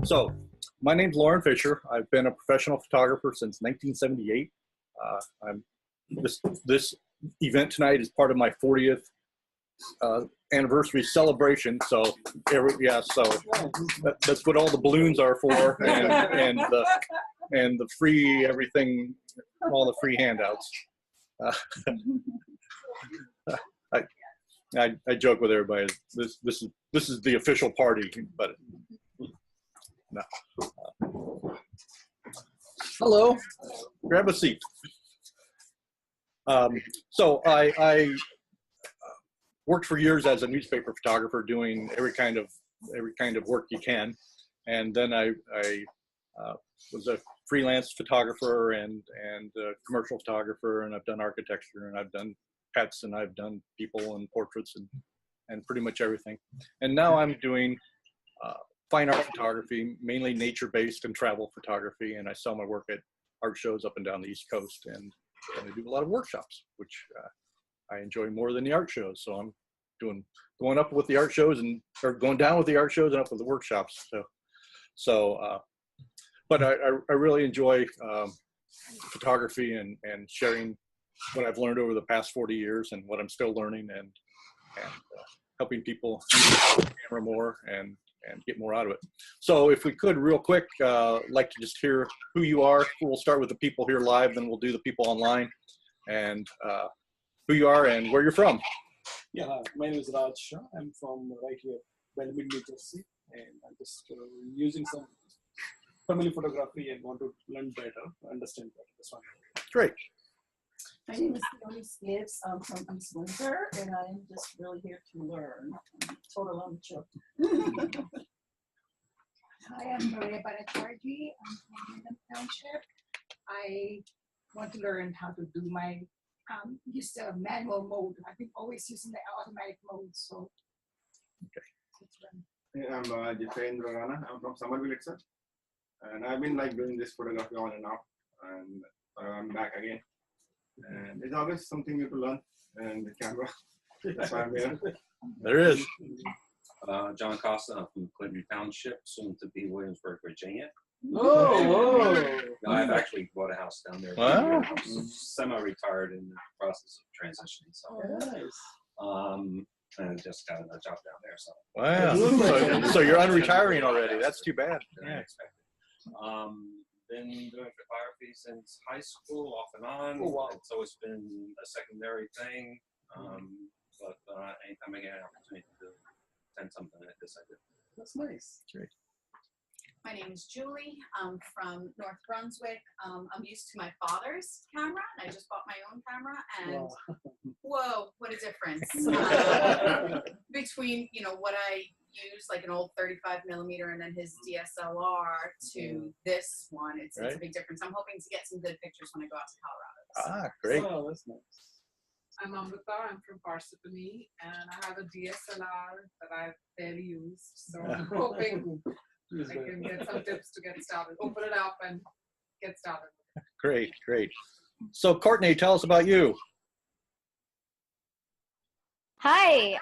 So, my name's Lauren Fisher. I've been a professional photographer since 1978. This event tonight is part of my 40th anniversary celebration. So, that's what all the balloons are for, and the free everything, all the free handouts. I joke with everybody. This is the official party, but. No. Hello. Grab a seat. So I worked for years as a newspaper photographer, doing every kind of work you can, and then I was a freelance photographer and a commercial photographer, and I've done architecture, and I've done pets, and I've done people and portraits, and pretty much everything. And now I'm doing fine art photography, mainly nature-based and travel photography, and I sell my work at art shows up and down the East Coast, and I do a lot of workshops, which I enjoy more than the art shows. So I'm going up with the art shows or going down with the art shows and up with the workshops. But I really enjoy photography and sharing what I've learned over the past 40 years and what I'm still learning, and helping people use the camera more and get more out of it. So if we could, real quick, like to just hear who you are. We'll start with the people here live, then we'll do the people online, and who you are and where you're from. Yeah, my name is Raj Shah. I'm from right here, Belleville, New Jersey, and I'm just using some family photography and want to learn better, understand better. That's one. Great. My name is Leonie Skibbs. I'm from East Windsor, and I'm just really here to learn. I'm total amateur. Hi, I'm Maria Banatarji. I'm from Wyndham Township. I want to learn how to do my use the manual mode. I've been always using the automatic mode, so. Okay. I'm Jitendra Rana. I'm from Somerville itself, and I've been doing this photography on and off, and I'm back again. And there's always something new to learn, and the camera. That's why I'm here. There is. John Costa, I'm from Clinton Township, soon to be Williamsburg, Virginia. Oh, No, I've actually bought a house down there. Wow. I'm semi-retired in the process of transitioning. So, and I just got another job down there. So. Wow. So you're unretiring already. That's too bad. Yeah. Expected. Been doing photography since high school, off and on. Oh, wow. It's always been a secondary thing. But anytime I get an opportunity to attend something like this, I do. that's nice. Great. My name is Julie. I'm from North Brunswick. I'm used to my father's camera, and I just bought my own camera, and whoa, what a difference between what I use, like an old 35 millimeter and then his DSLR to this one. It's a big difference. I'm hoping to get some good pictures when I go out to Colorado. Ah, great. Oh, that's nice. I'm Amrita. I'm from Parsippany, and I have a DSLR that I've barely used. So I'm hoping I can get some tips to get started. Open it up and get started. Great, great. So Courtney, tell us about you. Hi.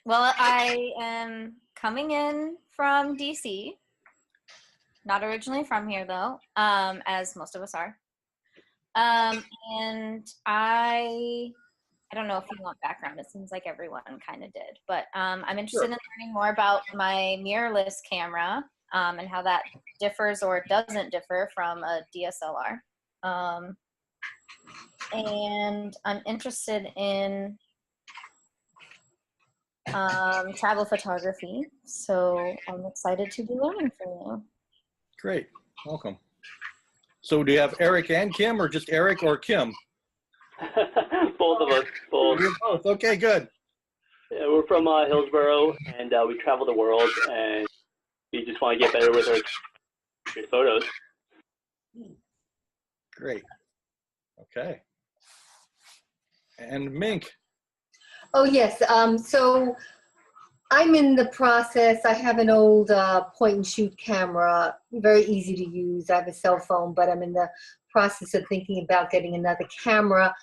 Well, I am coming in from DC. Not originally from here, though, as most of us are. And I don't know if you want background. It seems like everyone kind of did. But I'm interested in learning more about my mirrorless camera and how that differs or doesn't differ from a DSLR. And I'm interested in travel photography, so I'm excited to be learning from you. Great, welcome. So do you have Eric and Kim, or just Eric or Kim? Both of us. Both. You're both. Okay, good. Yeah, we're from Hillsborough, and we travel the world, and we just want to get better with our photos. Great. Okay. And Mink. Oh, yes. So I'm in the process. I have an old point-and-shoot camera, very easy to use. I have a cell phone, but I'm in the process of thinking about getting another camera.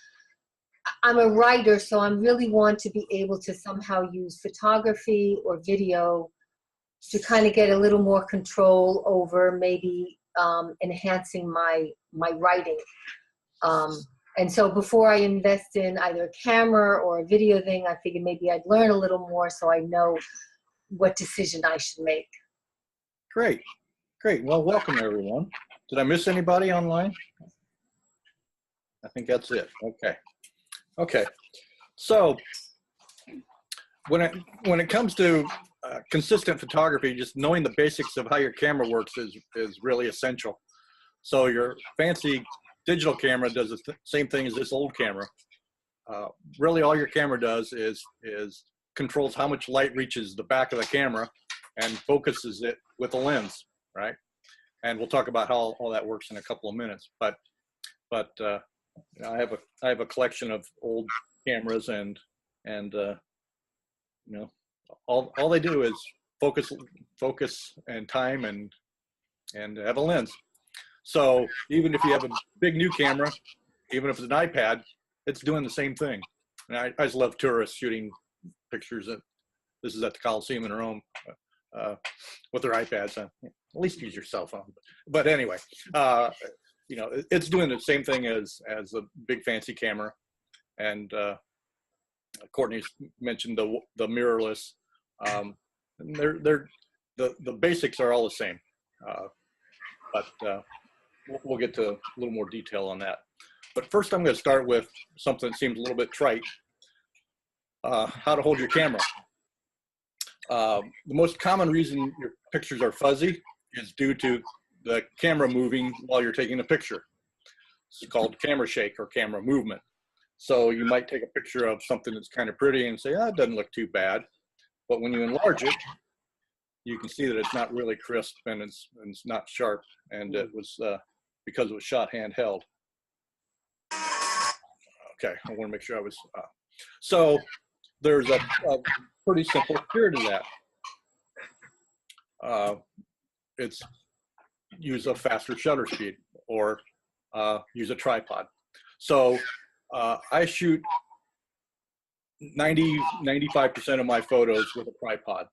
I'm a writer, so I really want to be able to somehow use photography or video to kind of get a little more control over maybe enhancing my writing. And so before I invest in either a camera or a video thing, I figured maybe I'd learn a little more so I know what decision I should make. Great, great. Well, welcome everyone. Did I miss anybody online? I think that's it. Okay. Okay. So when it comes to consistent photography, just knowing the basics of how your camera works is really essential. So your fancy digital camera does the same thing as this old camera. Really all your camera does is controls how much light reaches the back of the camera and focuses it with a lens, right? And we'll talk about how all that works in a couple of minutes. But I have a collection of old cameras, and you know, all they do is focus and time and have a lens. So even if you have a big new camera, even if it's an iPad, it's doing the same thing. And I just love tourists shooting pictures. This is at the Coliseum in Rome with their iPads. At least use your cell phone. But anyway, you know, it's doing the same thing as a big fancy camera. And Courtney's mentioned the mirrorless. The basics are all the same, but we'll get to a little more detail on that. But first, I'm going to start with something that seems a little bit trite: how to hold your camera. The most common reason your pictures are fuzzy is due to the camera moving while you're taking a picture. It's called camera shake or camera movement. So you might take a picture of something that's kind of pretty and say, oh, it doesn't look too bad. But when you enlarge it, you can see that it's not really crisp and it's not sharp. And it was because it was shot handheld. Okay, I want to make sure I was. So there's a pretty simple cure to that. It's use a faster shutter speed or use a tripod. So I shoot 95% of my photos with a tripod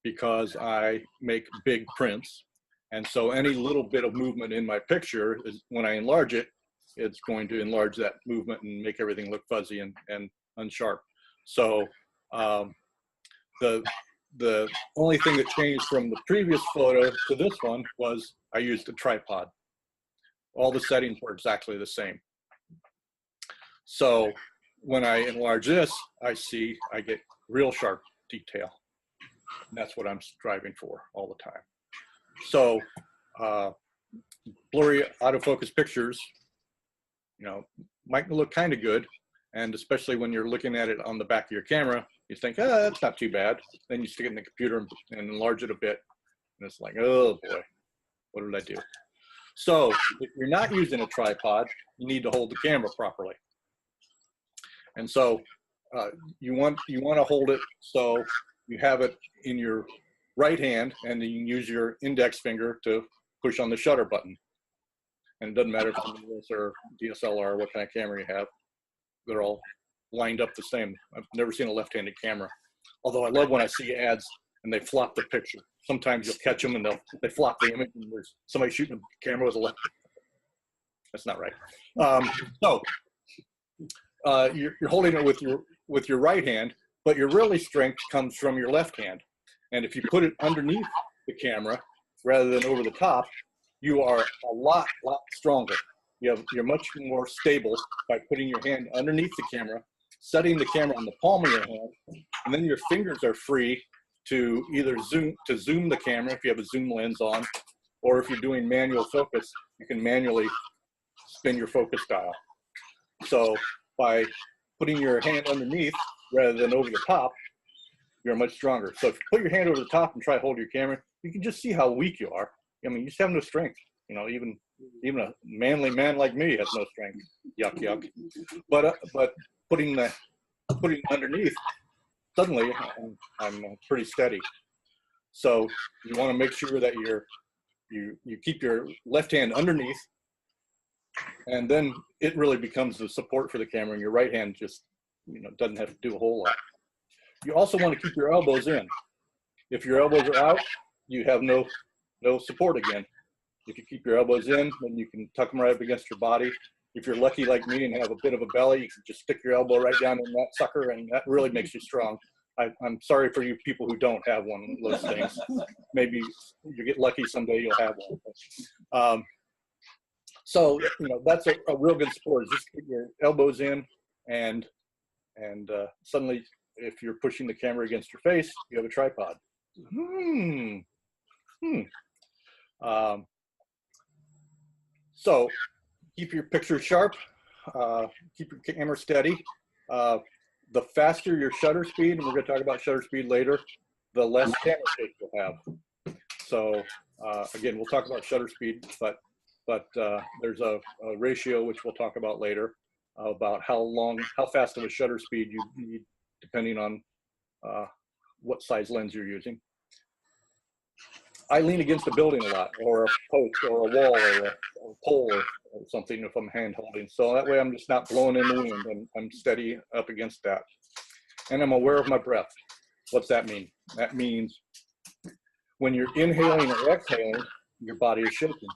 because I make big prints. And so any little bit of movement in my picture is, when I enlarge it, it's going to enlarge that movement and make everything look fuzzy and unsharp. So the only thing that changed from the previous photo to this one was I used a tripod. All the settings were exactly the same. So when I enlarge this, I get real sharp detail. And that's what I'm striving for all the time. So blurry autofocus pictures, you know, might look kind of good. And especially when you're looking at it on the back of your camera, you think, oh, that's not too bad. Then you stick it in the computer and enlarge it a bit. And it's like, oh boy, what did I do? So if you're not using a tripod, you need to hold the camera properly. And so you want to hold it so you have it in your right hand, and then you can use your index finger to push on the shutter button. And it doesn't matter if it's a mirrorless or DSLR or what kind of camera you have. They're all lined up the same. I've never seen a left-handed camera. Although I love when I see ads and they flop the picture. Sometimes you'll catch them and they flop the image and there's somebody shooting a camera with a left. That's not right. You're holding it with your right hand, but your really strength comes from your left hand. And if you put it underneath the camera rather than over the top, you are a lot stronger. You're much more stable by putting your hand underneath the camera, setting the camera on the palm of your hand, and then your fingers are free to either zoom the camera if you have a zoom lens on, or if you're doing manual focus, you can manually spin your focus dial. So by putting your hand underneath rather than over the top, you're much stronger. So if you put your hand over the top and try to hold your camera, you can just see how weak you are. I mean, you just have no strength. You know, even a manly man like me has no strength. Yuck, yuck. But putting underneath, suddenly I'm pretty steady. So you want to make sure that you keep your left hand underneath, and then it really becomes the support for the camera, and your right hand just you know, doesn't have to do a whole lot. You also want to keep your elbows in. If your elbows are out, you have no support again. If you keep your elbows in, then you can tuck them right up against your body. If you're lucky like me and have a bit of a belly, you can just stick your elbow right down in that sucker, and that really makes you strong. I'm sorry for you people who don't have one of those things. Maybe you get lucky someday you'll have one. So, you know, that's a real good sport, is just get your elbows in, and suddenly, if you're pushing the camera against your face, you have a tripod. So keep your picture sharp, keep your camera steady. The faster your shutter speed, and we're going to talk about shutter speed later, the less camera shake you'll have. So again, we'll talk about shutter speed, but there's a ratio which we'll talk about later about how fast of a shutter speed you need depending on what size lens you're using. I lean against a building a lot, or a post, or a wall, or a pole, or something if I'm hand holding. So that way I'm just not blowing in the wind. I'm steady up against that. And I'm aware of my breath. What's that mean? That means when you're inhaling or exhaling, your body is shaking.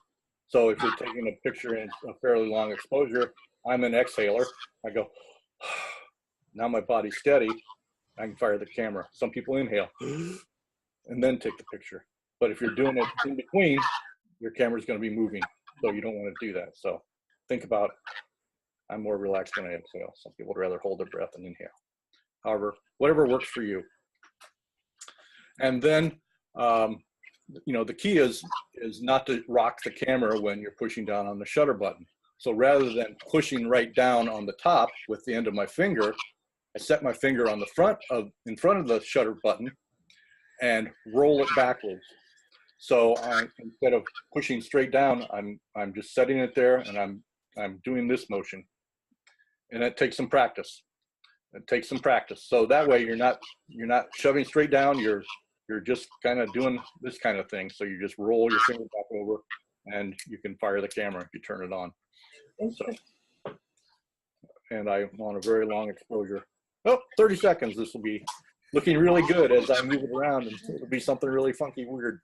So if you're taking a picture in a fairly long exposure, I'm an exhaler. I go, now my body's steady. I can fire the camera. Some people inhale and then take the picture. But if you're doing it in between, your camera's going to be moving. So you don't want to do that. So think about, I'm more relaxed when I exhale. Some people would rather hold their breath and inhale. However, whatever works for you. And then, you know, the key is not to rock the camera when you're pushing down on the shutter button. So rather than pushing right down on the top with the end of my finger, I set my finger on the in front of the shutter button and roll it backwards. So instead of pushing straight down, I'm just setting it there, and I'm doing this motion, and it takes some practice. It takes some practice. So that way you're not shoving straight down. You're just kind of doing this kind of thing. So you just roll your finger back over, and you can fire the camera if you turn it on. So, and I want a very long exposure. Oh, 30 seconds. This will be looking really good as I move it around, and it'll be something really funky, weird.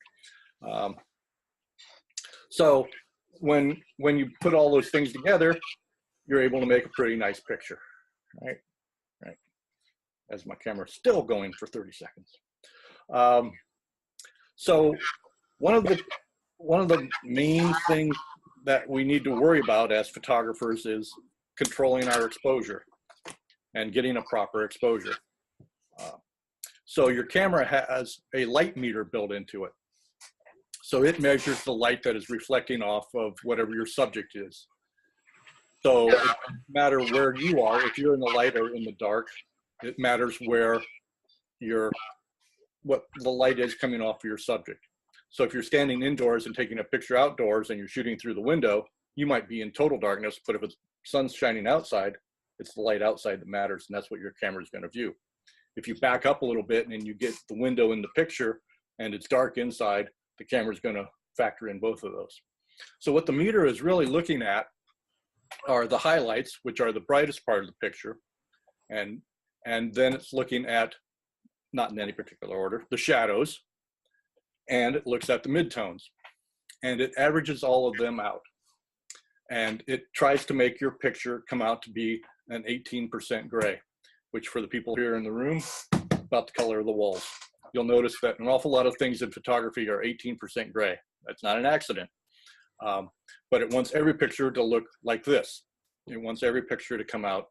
So when you put all those things together, you're able to make a pretty nice picture, right? As my camera's still going for 30 seconds. So one of the main things that we need to worry about as photographers is controlling our exposure and getting a proper exposure. So your camera has a light meter built into it. So it measures the light that is reflecting off of whatever your subject is. So it doesn't matter where you are, if you're in the light or in the dark, it matters where what the light is coming off of your subject. So if you're standing indoors and taking a picture outdoors and you're shooting through the window, you might be in total darkness, but if the sun's shining outside, it's the light outside that matters, and that's what your camera is going to view. If you back up a little bit and you get the window in the picture and it's dark inside, the camera's going to factor in both of those. So what the meter is really looking at are the highlights, which are the brightest part of the picture, and then it's looking at, not in any particular order, the shadows, and it looks at the midtones, and it averages all of them out, and it tries to make your picture come out to be an 18% gray, which for the people here in the room, about the color of the walls. You'll notice that an awful lot of things in photography are 18% gray. That's not an accident. But it wants every picture to look like this. It wants every picture to come out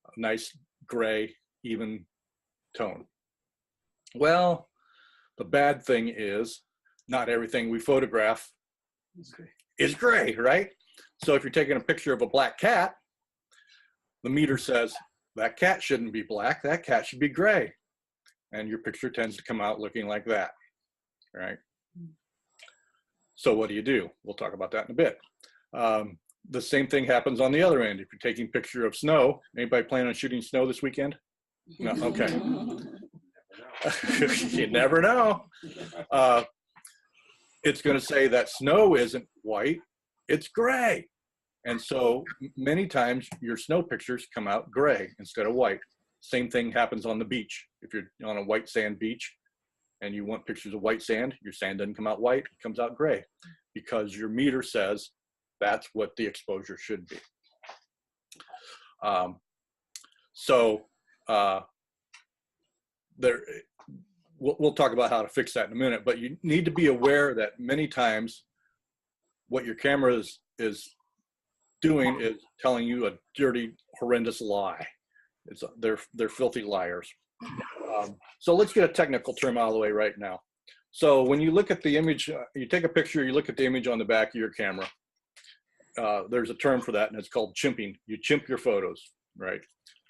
a nice gray, even tone. Well, the bad thing is not everything we photograph is gray, right? So if you're taking a picture of a black cat, the meter says that cat shouldn't be black, that cat should be gray. And your picture tends to come out looking like that, right? So what do? We'll talk about that in a bit. The same thing happens on the other end. If you're taking a picture of snow, anybody plan on shooting snow this weekend? No, okay. You never know. It's going to say that snow isn't white, it's gray. And so many times your snow pictures come out gray instead of white. Same thing happens on the beach. If you're on a white sand beach and you want pictures of white sand, your sand doesn't come out white, it comes out gray, because your meter says that's what the exposure should be. We'll talk about how to fix that in a minute, but you need to be aware that many times what your camera is doing is telling you a dirty, horrendous lie. They're filthy liars. So let's get a technical term out of the way right now. So when you look at the image, you take a picture, you look at the image on the back of your camera. There's a term for that, and it's called chimping. You chimp your photos, right?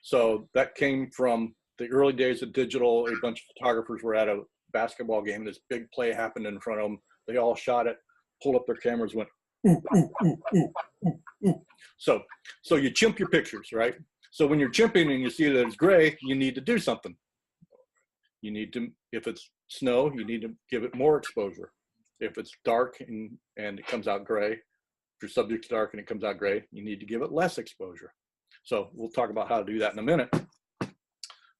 So that came from the early days of digital. A bunch of photographers were at a basketball game. This big play happened in front of them. They all shot it, pulled up their cameras, went, ooh, ooh, ooh, ooh, ooh, ooh. So you chimp your pictures, right? So when you're chimping and you see that it's gray, you need to do something. You need to, if it's snow, you need to give it more exposure. If it's dark and it comes out gray, if your subject's dark and it comes out gray, you need to give it less exposure. So we'll talk about how to do that in a minute.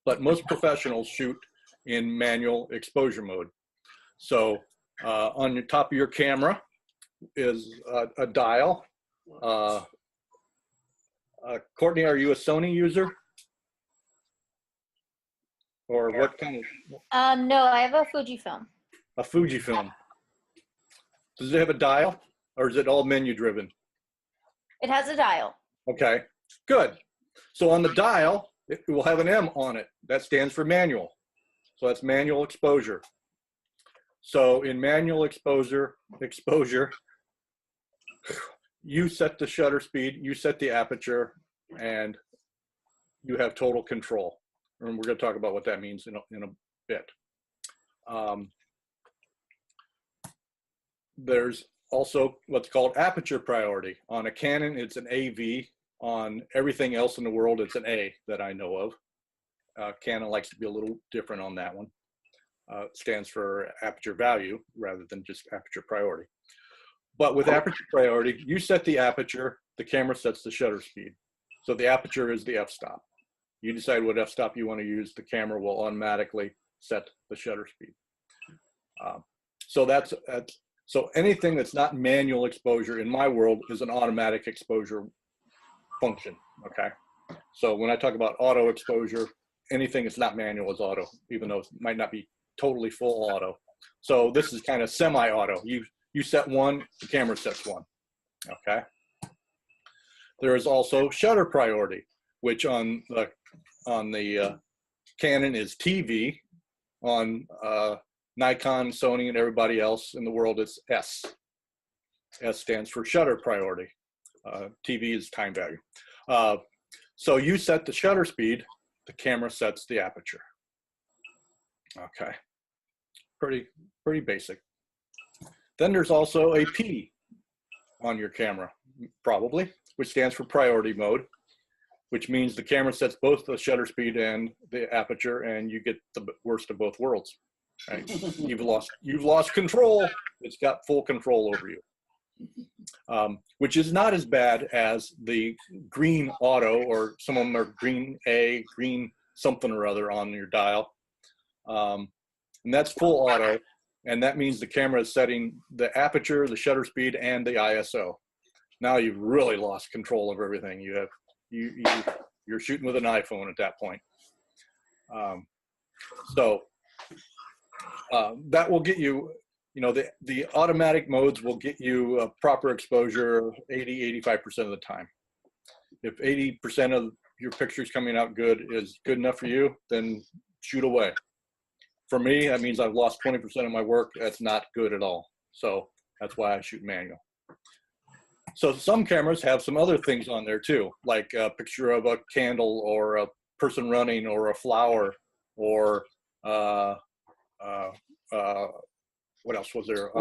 But most professionals shoot in manual exposure mode. So on the top of your camera is a dial. Courtney, are you a Sony user? Or what kind of? No, I have a Fujifilm. A Fujifilm. Does it have a dial, or is it all menu driven? It has a dial. Okay, good. So on the dial, it will have an M on it. That stands for manual. So that's manual exposure. So in manual exposure, you set the shutter speed, you set the aperture, and you have total control. And we're going to talk about what that means in a bit. There's also what's called aperture priority. On a Canon, it's an AV. On everything else in the world, it's an A that I know of. Canon likes to be a little different on that one. It stands for aperture value rather than just aperture priority. But with aperture priority, you set the aperture, the camera sets the shutter speed. So the aperture is the f-stop. You decide what f-stop you want to use, the camera will automatically set the shutter speed. So anything that's not manual exposure in my world is an automatic exposure function, okay? So when I talk about auto exposure, anything that's not manual is auto, even though it might not be totally full auto. So this is kind of semi-auto. You set one, the camera sets one, okay? There is also shutter priority, which on the Canon is TV. On Nikon, Sony, and everybody else in the world, it's S. S stands for shutter priority. TV is time value. So you set the shutter speed, the camera sets the aperture. Okay, pretty basic. Then there's also a P on your camera, probably, which stands for priority mode, which means the camera sets both the shutter speed and the aperture, and you get the worst of both worlds. Right? You've lost control. It's got full control over you, which is not as bad as the green auto, or some of them are green A, green something or other on your dial, and that's full auto, and that means the camera is setting the aperture, the shutter speed, and the ISO. Now you've really lost control of everything. You're shooting with an iPhone at that point. That will get you, the automatic modes will get you a proper exposure 80–85% of the time. If 80% of your pictures coming out good is good enough for you, then shoot away. For me, that means I've lost 20% of my work. That's not good at all. So that's why I shoot manual. So some cameras have some other things on there too, like a picture of a candle or a person running or a flower or what else was there?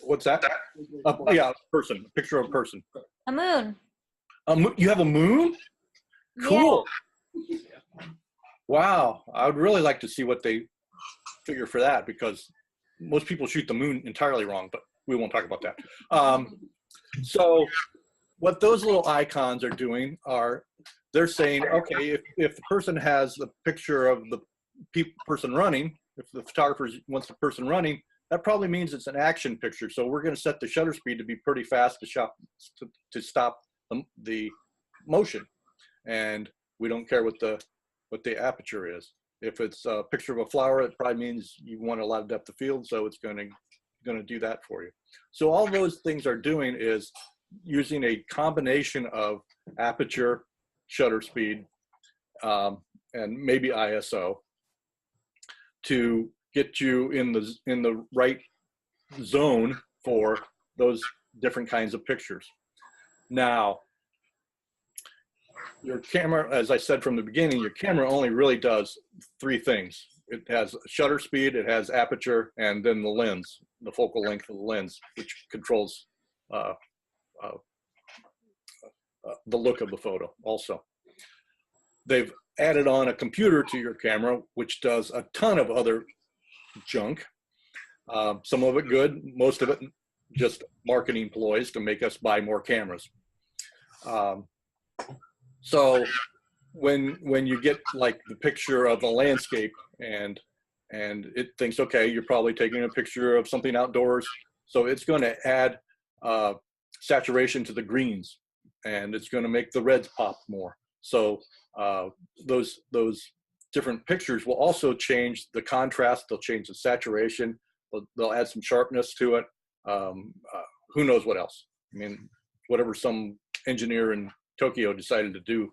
What's that? Yeah, person, a picture of a person. A moon. You have a moon? Cool. Yeah. Wow, I would really like to see what they figure for that, because most people shoot the moon entirely wrong, but we won't talk about that. So what those little icons are doing are they're saying, okay, if the person has the picture of the person running, if the photographer wants the person running, that probably means it's an action picture. So we're going to set the shutter speed to be pretty fast to stop the motion. And we don't care what the aperture is. If it's a picture of a flower, it probably means you want a lot of depth of field, so it's going to do that for you. So all those things are doing is using a combination of aperture, shutter speed, and maybe ISO to get you in the right zone for those different kinds of pictures. Now, your camera, as I said from the beginning, your camera only really does three things. It has shutter speed, it has aperture, and then the lens, the focal length of the lens, which controls the look of the photo also. They've added on a computer to your camera, which does a ton of other junk. Some of it good, most of it just marketing ploys to make us buy more cameras. So when you get like the picture of a landscape and it thinks, okay, you're probably taking a picture of something outdoors, so it's going to add saturation to the greens, and it's going to make the reds pop more. So those different pictures will also change the contrast. They'll change the saturation. They'll add some sharpness to it. Who knows what else? I mean, whatever some engineer in Tokyo decided to do,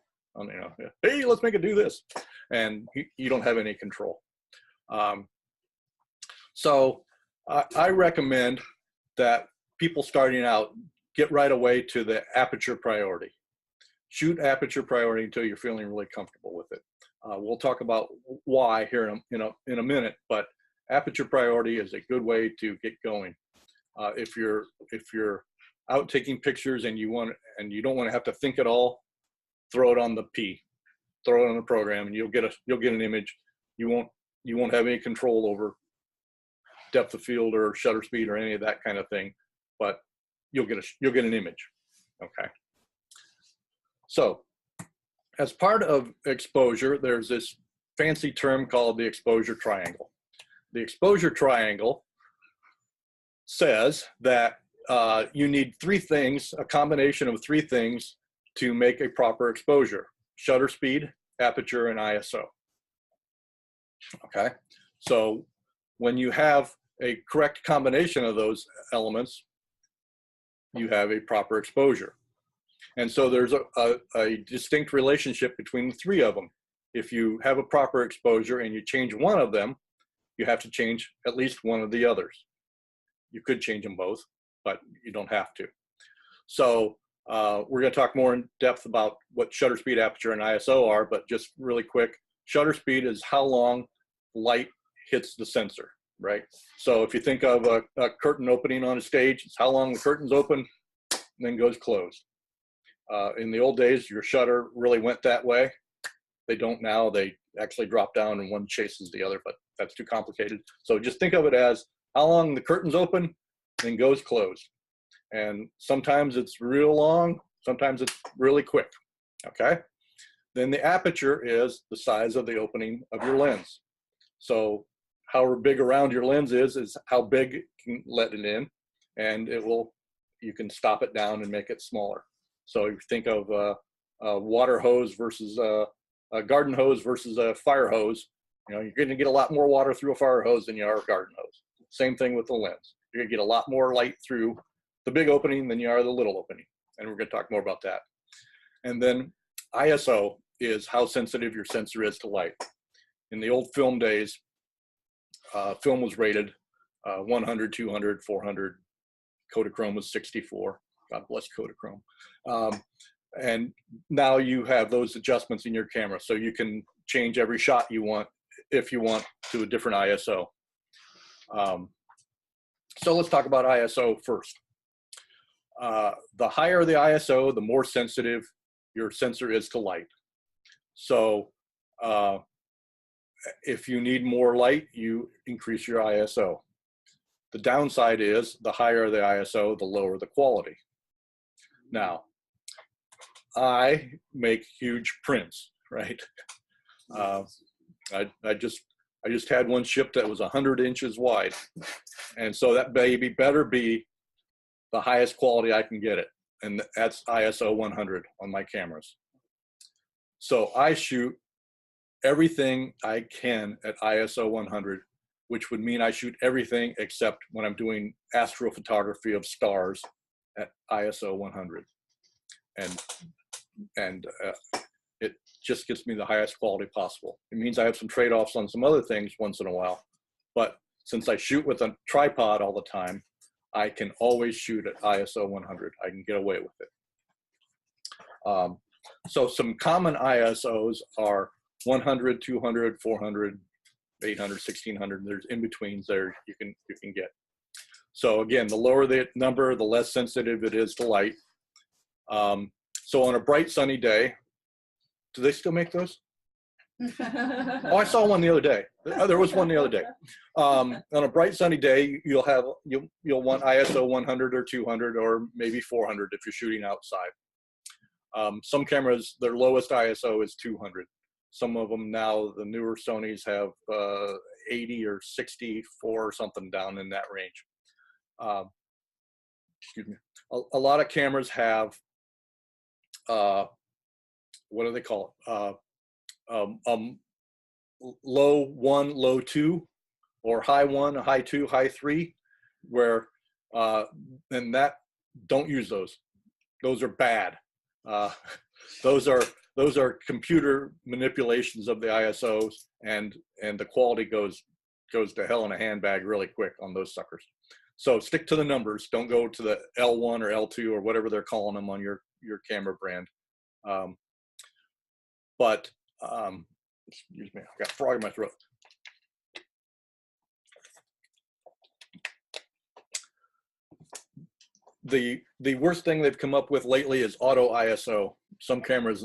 hey, let's make it do this, and you don't have any control. So I recommend that people starting out get right away to the aperture priority. Shoot aperture priority until you're feeling really comfortable with it. We'll talk about why here in a minute, but aperture priority is a good way to get going. If you're out taking pictures and you don't want to have to think at all, throw it on the P, throw it on the program, and you'll get an image. You won't have any control over depth of field or shutter speed or any of that kind of thing, but you'll get an image. Okay. So as part of exposure, there's this fancy term called the exposure triangle. The exposure triangle says that you need three things, a combination of three things to make a proper exposure: shutter speed, aperture, and ISO. Okay, so when you have a correct combination of those elements, you have a proper exposure. And so there's a distinct relationship between the three of them. If you have a proper exposure and you change one of them, you have to change at least one of the others. You could change them both, but you don't have to. So we're going to talk more in depth about what shutter speed, aperture, and ISO are, but just really quick, shutter speed is how long light hits the sensor, right? So if you think of a curtain opening on a stage, it's how long the curtain's open and then goes closed. In the old days, your shutter really went that way. They don't now. They actually drop down and one chases the other, but that's too complicated. So just think of it as how long the curtain's open, then goes closed. And sometimes it's real long, sometimes it's really quick, okay? Then the aperture is the size of the opening of your lens. So however big around your lens is how big you can let it in, and you can stop it down and make it smaller. So you think of a water hose versus a garden hose versus a fire hose. You're going to get a lot more water through a fire hose than you are a garden hose. Same thing with the lens. You're going to get a lot more light through the big opening than you are the little opening. And we're going to talk more about that. And then ISO is how sensitive your sensor is to light. In the old film days, film was rated 100, 200, 400. Kodachrome was 64. God bless Kodachrome. And now you have those adjustments in your camera, so you can change every shot you want, if you want, to a different ISO. So let's talk about ISO first. The higher the ISO, the more sensitive your sensor is to light. So if you need more light, you increase your ISO. The downside is the higher the ISO, the lower the quality. Now, I make huge prints, right? I just had one shipped that was 100 inches wide, and so that baby better be the highest quality I can get it, and that's ISO 100 on my cameras. So I shoot everything I can at ISO 100, which would mean I shoot everything except when I'm doing astrophotography of stars at ISO 100, and it just gets me the highest quality possible. It means I have some trade-offs on some other things once in a while, but since I shoot with a tripod all the time, I can always shoot at ISO 100. I can get away with it. So some common ISOs are 100, 200, 400, 800, 1600. There's in-betweens there you can get. So again, the lower the number, the less sensitive it is to light. So on a bright sunny day, do they still make those? Oh, I saw one the other day. There was one the other day. On a bright sunny day, you'll want ISO 100 or 200 or maybe 400 if you're shooting outside. Some cameras, their lowest ISO is 200. Some of them now, the newer Sonys have 80 or 64 or something down in that range. Excuse me. A lot of cameras have, what do they call it? Low 1, low 2, or high 1, high 2, high 3, where, and that, don't use those. Those are bad. Those are computer manipulations of the ISOs, and the quality goes to hell in a handbag really quick on those suckers. So stick to the numbers. Don't go to the L1 or L2 or whatever they're calling them on your camera brand. Excuse me, I've got a frog in my throat. The worst thing they've come up with lately is auto ISO. Some cameras,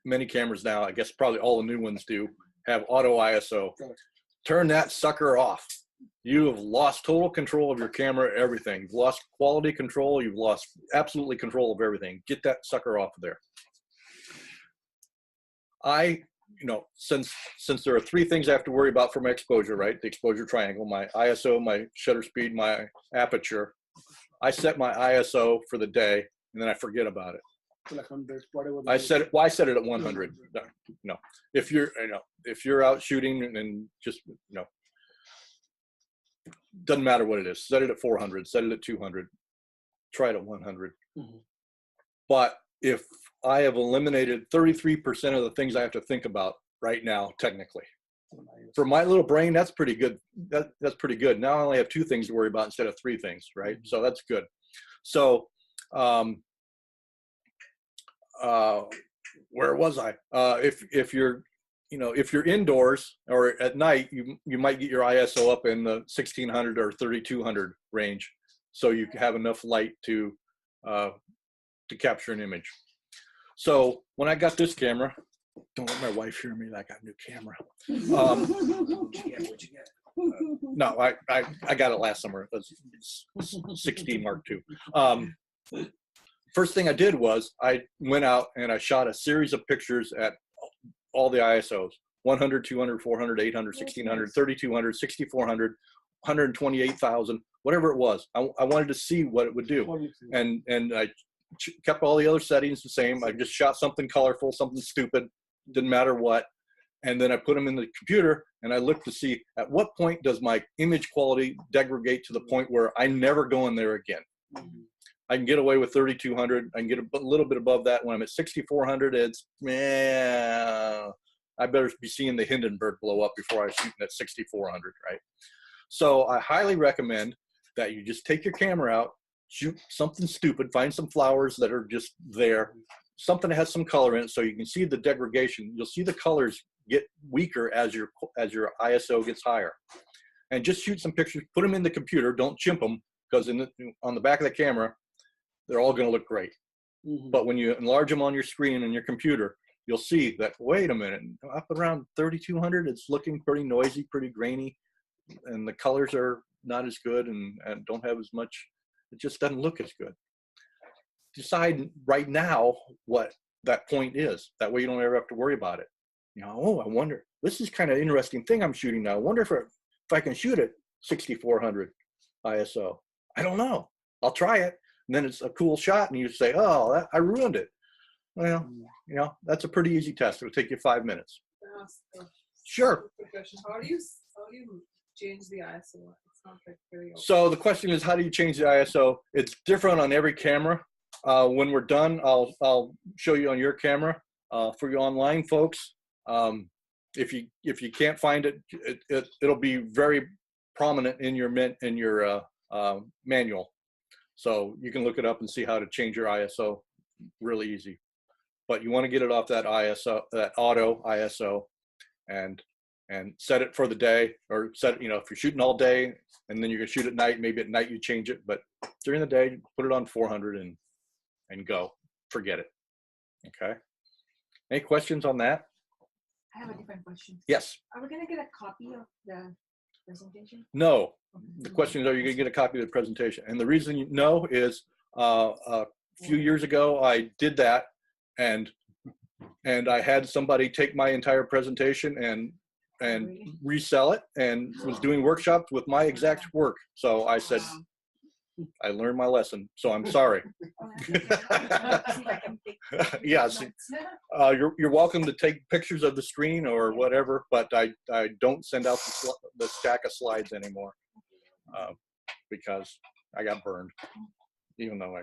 many cameras now, I guess probably all the new ones do, have auto ISO. Turn that sucker off. You have lost total control of your camera, everything. You've lost quality control. You've lost absolutely control of everything. Get that sucker off of there. Since there are 3 things I have to worry about for my exposure, right? The exposure triangle, my ISO, my shutter speed, my aperture. I set my ISO for the day, and then I forget about it. Like 100, whatever. I set it at 100. No, if you're out shooting and just doesn't matter what it is. Set it at 400. Set it at 200. Try it at 100. Mm-hmm. But if I have eliminated 33% of the things I have to think about right now, technically, for my little brain, that's pretty good. That's pretty good. Now I only have 2 things to worry about instead of 3 things, right? Mm-hmm. So that's good. So where was I? If you're indoors or at night, you might get your ISO up in the 1600 or 3200 range, so you have enough light to capture an image. So when I got this camera, don't let my wife hear me. I got a new camera. What'd you get? No, I got it last summer. It was 16 Mark II. First thing I did was I went out and I shot a series of pictures at all the ISOs: 100, 200, 400, 800, 1600, 3200, 6400, 128,000, whatever it was. I wanted to see what it would do, and I kept all the other settings the same. I just shot something colorful, something stupid, didn't matter what, and then I put them in the computer and I looked to see at what point does my image quality degrade to the point where I never go in there again. Mm-hmm. I can get away with 3200. I can get a little bit above that. When I'm at 6400, it's, I better be seeing the Hindenburg blow up before I shoot at 6400, right? So I highly recommend that you just take your camera out, shoot something stupid, find some flowers that are just there, something that has some color in it so you can see the degradation. You'll see the colors get weaker as your ISO gets higher. And just shoot some pictures, put them in the computer, don't chimp them, because on the back of the camera, they're all going to look great. Mm-hmm. But when you enlarge them on your screen and your computer, you'll see that, wait a minute, up around 3200, it's looking pretty noisy, pretty grainy, and the colors are not as good and don't have as much, it just doesn't look as good. Decide right now what that point is. That way you don't ever have to worry about it. You know, oh, I wonder, this is kind of interesting thing I'm shooting now. I wonder if I can shoot at 6400 ISO. I don't know. I'll try it. And then it's a cool shot and you say, oh, I ruined it. Well, you know, that's a pretty easy test. It'll take you 5 minutes. Sure. How do you change the ISO? It's not like very obvious. So the question is, how do you change the ISO? It's different on every camera. When we're done, I'll show you on your camera. For you online folks, if you can't find it, it'll be very prominent in your manual. So you can look it up and see how to change your ISO really easy. But you want to get it off that ISO, that auto ISO, and set it for the day, or set it, you know, if you're shooting all day and then you're gonna shoot at night, maybe at night you change it, but during the day, put it on 400 and go. Forget it. Okay. Any questions on that? I have a different question. Yes. Are we gonna get a copy of the presentation? No. The question is, are you going to get a copy of the presentation? And the reason you know is a few years ago, I did that, and I had somebody take my entire presentation and resell it, and was doing workshops with my exact work. So I said, I learned my lesson, so I'm sorry. Yes, you're welcome to take pictures of the screen or whatever, but I don't send out the stack of slides anymore because I got burned, even though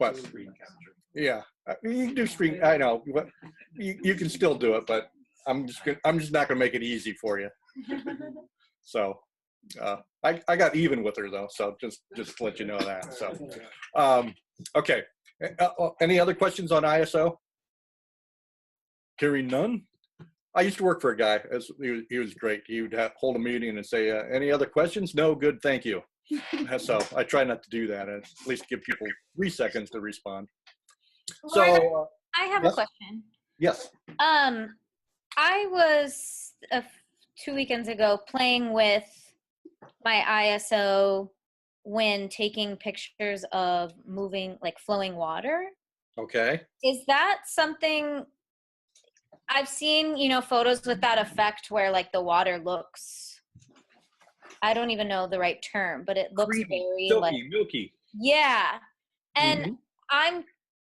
but yeah, you can do screen. I know, but you can still do it, but I'm just not gonna make it easy for you. So. I got even with her though, so just to let you know that. So, okay. Any other questions on ISO? Hearing none. I used to work for a guy. He was great. He would hold a meeting and say, "Any other questions? No, good, thank you." So I try not to do that. At least give people 3 seconds to respond. So I have a question. Yes. I was 2 weekends ago playing with my ISO when taking pictures of moving, like flowing water. Okay. Is that something I've seen, you know, photos with that effect where like the water looks, I don't even know the right term, but it looks creamy, very silky, like milky. Yeah. And I'm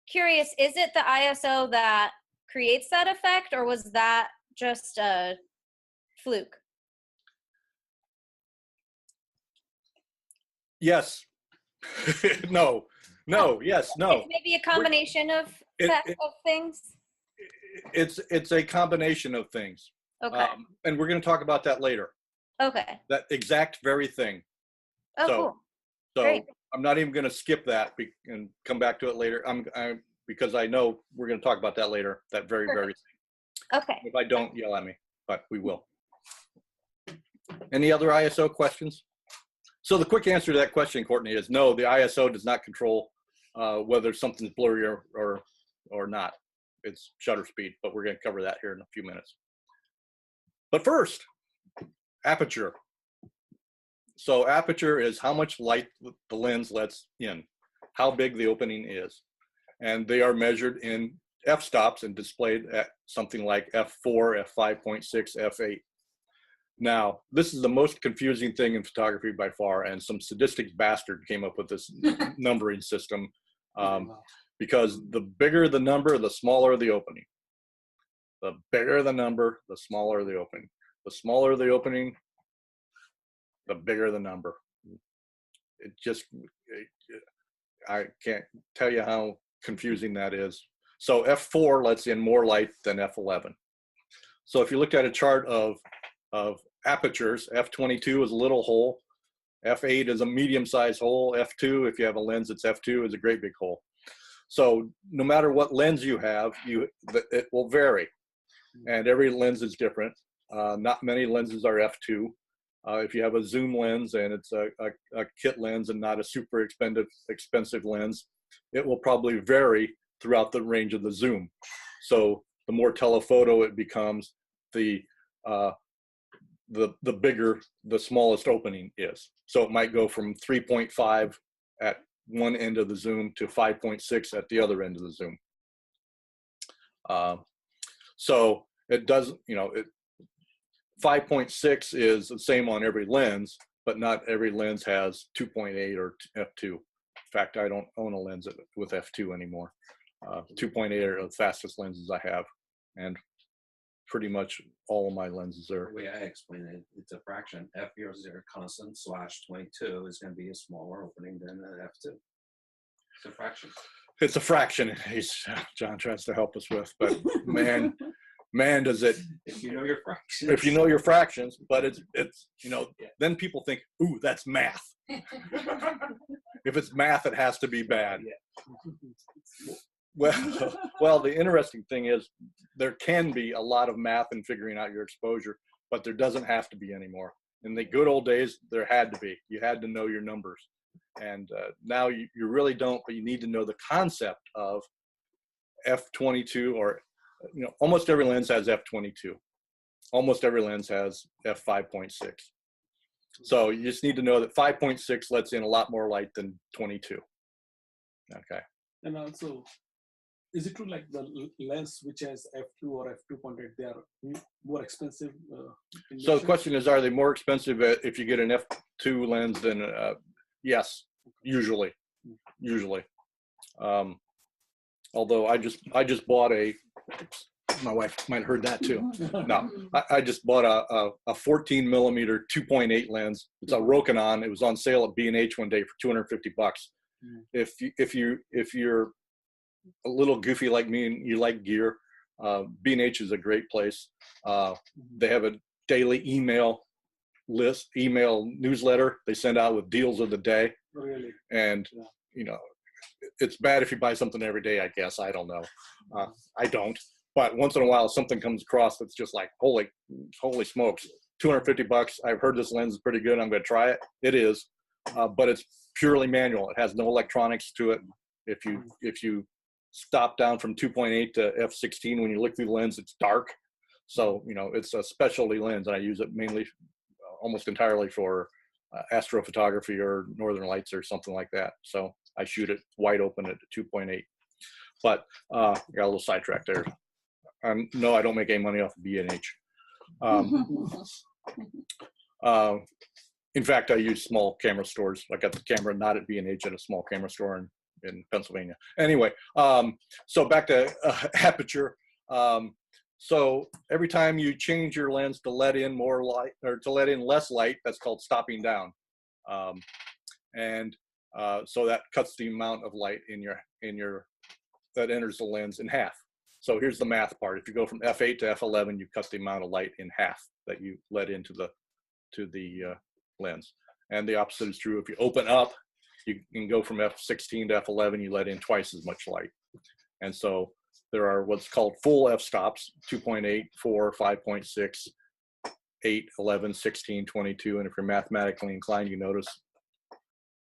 curious, is it the ISO that creates that effect, or was that just a fluke? Yes. No. Yes. No. It's maybe a combination of things. It's a combination of things. Okay. And we're going to talk about that later. Okay. That exact very thing. Oh, so, cool. So Great. I'm not even going to skip that and come back to it later. Because I know we're going to talk about that later. That very thing. Okay. If I don't, yell at me, but we will. Any other ISO questions? So the quick answer to that question, Courtney, is no. The ISO does not control whether something's blurry or not. It's shutter speed, but we're going to cover that here in a few minutes. But first, aperture. So aperture is how much light the lens lets in, how big the opening is. And they are measured in f-stops and displayed at something like f4, f5.6, f8. Now, this is the most confusing thing in photography by far, and some sadistic bastard came up with this numbering system because the bigger the number, the smaller the opening. The bigger the number, the smaller the opening. The smaller the opening, the bigger the number. I can't tell you how confusing that is. So f4 lets in more light than f11. So if you look at a chart of apertures, f22 is a little hole, f8 is a medium-sized hole, f2, if you have a lens that's f2, is a great big hole. So no matter what lens you have, it will vary, and every lens is different. Not many lenses are f2. If you have a zoom lens and it's a kit lens and not a super expensive lens, it will probably vary throughout the range of the zoom. So the more telephoto it becomes, the bigger the smallest opening is. So it might go from 3.5 at one end of the zoom to 5.6 at the other end of the zoom. So it doesn't, 5.6 is the same on every lens, but not every lens has 2.8 or f2. In fact, I don't own a lens with f2 anymore. 2.8 are the fastest lenses I have, and pretty much all of my lenses are. The way I explain it, it's a fraction. F0 constant / 22 is going to be a smaller opening than an f2. It's a fraction. It's a fraction. John tries to help us with, but man, does it. If you know your fractions. If you know your fractions, but it's then people think, ooh, that's math. If it's math, it has to be bad. Well, the interesting thing is there can be a lot of math in figuring out your exposure, but there doesn't have to be anymore. In the good old days, there had to be. You had to know your numbers. And now you really don't, but you need to know the concept of f22, or almost every lens has f22. Almost every lens has f5.6. So you just need to know that 5.6 lets in a lot more light than 22. Okay. And also, is it true like the lens which has f2 or f2.8, they are more expensive? So the question is, are they more expensive if you get an f2 lens than yes, usually. Although I just bought my wife might have heard that too. No, I just bought a 14 millimeter 2.8 lens. It's a Rokinon. It was on sale at B&H one day for $250. If you're a little goofy like me and you like gear, B&H is a great place. They have a daily email newsletter they send out with deals of the day. Really? And it's bad if you buy something every day, I guess. I don't know. I don't. But once in a while, something comes across that's just like, holy smokes, $250. I've heard this lens is pretty good. I'm going to try it. It is, but it's purely manual. It has no electronics to it. If you stop down from 2.8 to f16, when you look through the lens, it's dark. So it's a specialty lens, and I use it mainly, almost entirely for astrophotography or northern lights or something like that. So I shoot it wide open at 2.8. But got a little sidetracked there. No, I don't make any money off of B&H. In fact, I use small camera stores. I got the camera not at B&H, at a small camera store in Pennsylvania. Anyway, so back to Aperture. So every time you change your lens to let in more light or to let in less light, that's called stopping down. So that cuts the amount of light that enters the lens in half. So here's the math part. If you go from f8 to f11, you cut the amount of light in half that you let into the lens. And the opposite is true. If you open up, you can go from f16 to f11, you let in twice as much light. And so there are what's called full f-stops, 2.8, 4, 5.6, 8, 11, 16, 22. And if you're mathematically inclined, you notice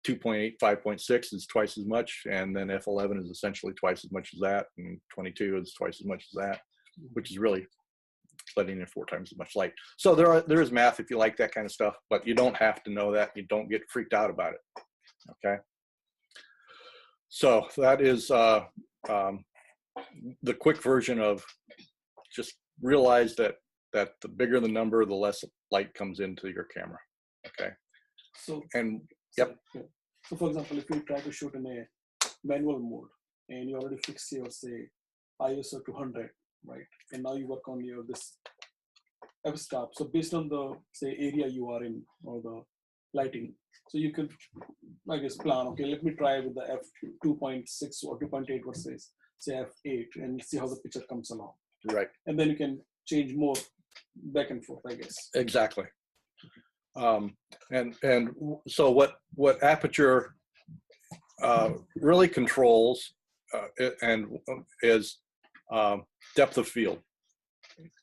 2.8, 5.6 is twice as much, and then f11 is essentially twice as much as that, and 22 is twice as much as that, which is really letting in 4 times as much light. So there is math if you like that kind of stuff, but you don't have to know that. You don't get freaked out about it. Okay. So that is the quick version of just realize that the bigger the number, the less light comes into your camera. Okay. So yep. So for example, if you try to shoot in a manual mode and you already fix your, say, ISO 200, right? And now you work on this f-stop. So based on the, say, area you are in or the lighting, so you could, I guess, plan, okay, let me try with the f2.6 or 2.8 versus, say, f8 and see how the picture comes along. Right. And then you can change more back and forth, I guess. Exactly. And so what Aperture really controls is depth of field.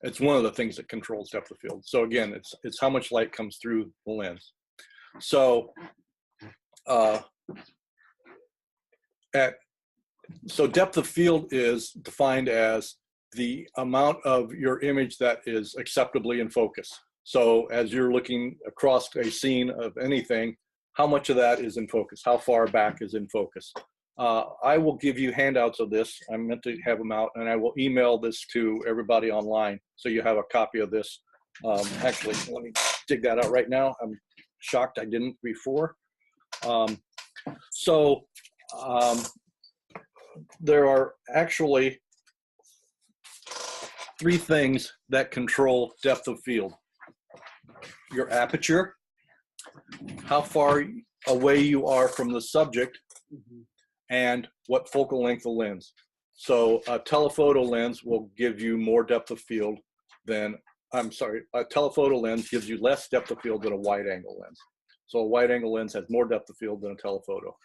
It's one of the things that controls depth of field. So again, it's how much light comes through the lens. So depth of field is defined as the amount of your image that is acceptably in focus. So as you're looking across a scene of anything, how much of that is in focus? How far back is in focus? I will give you handouts of this. I meant to have them out, and I will email this to everybody online so you have a copy of this. Actually, let me dig that out right now. I'm shocked I didn't before. There are actually 3 things that control depth of field. Your aperture, how far away you are from the subject, and what focal length of lens. So a telephoto lens will give you more depth of field than, a telephoto lens gives you less depth of field than a wide angle lens. So a wide angle lens has more depth of field than a telephoto.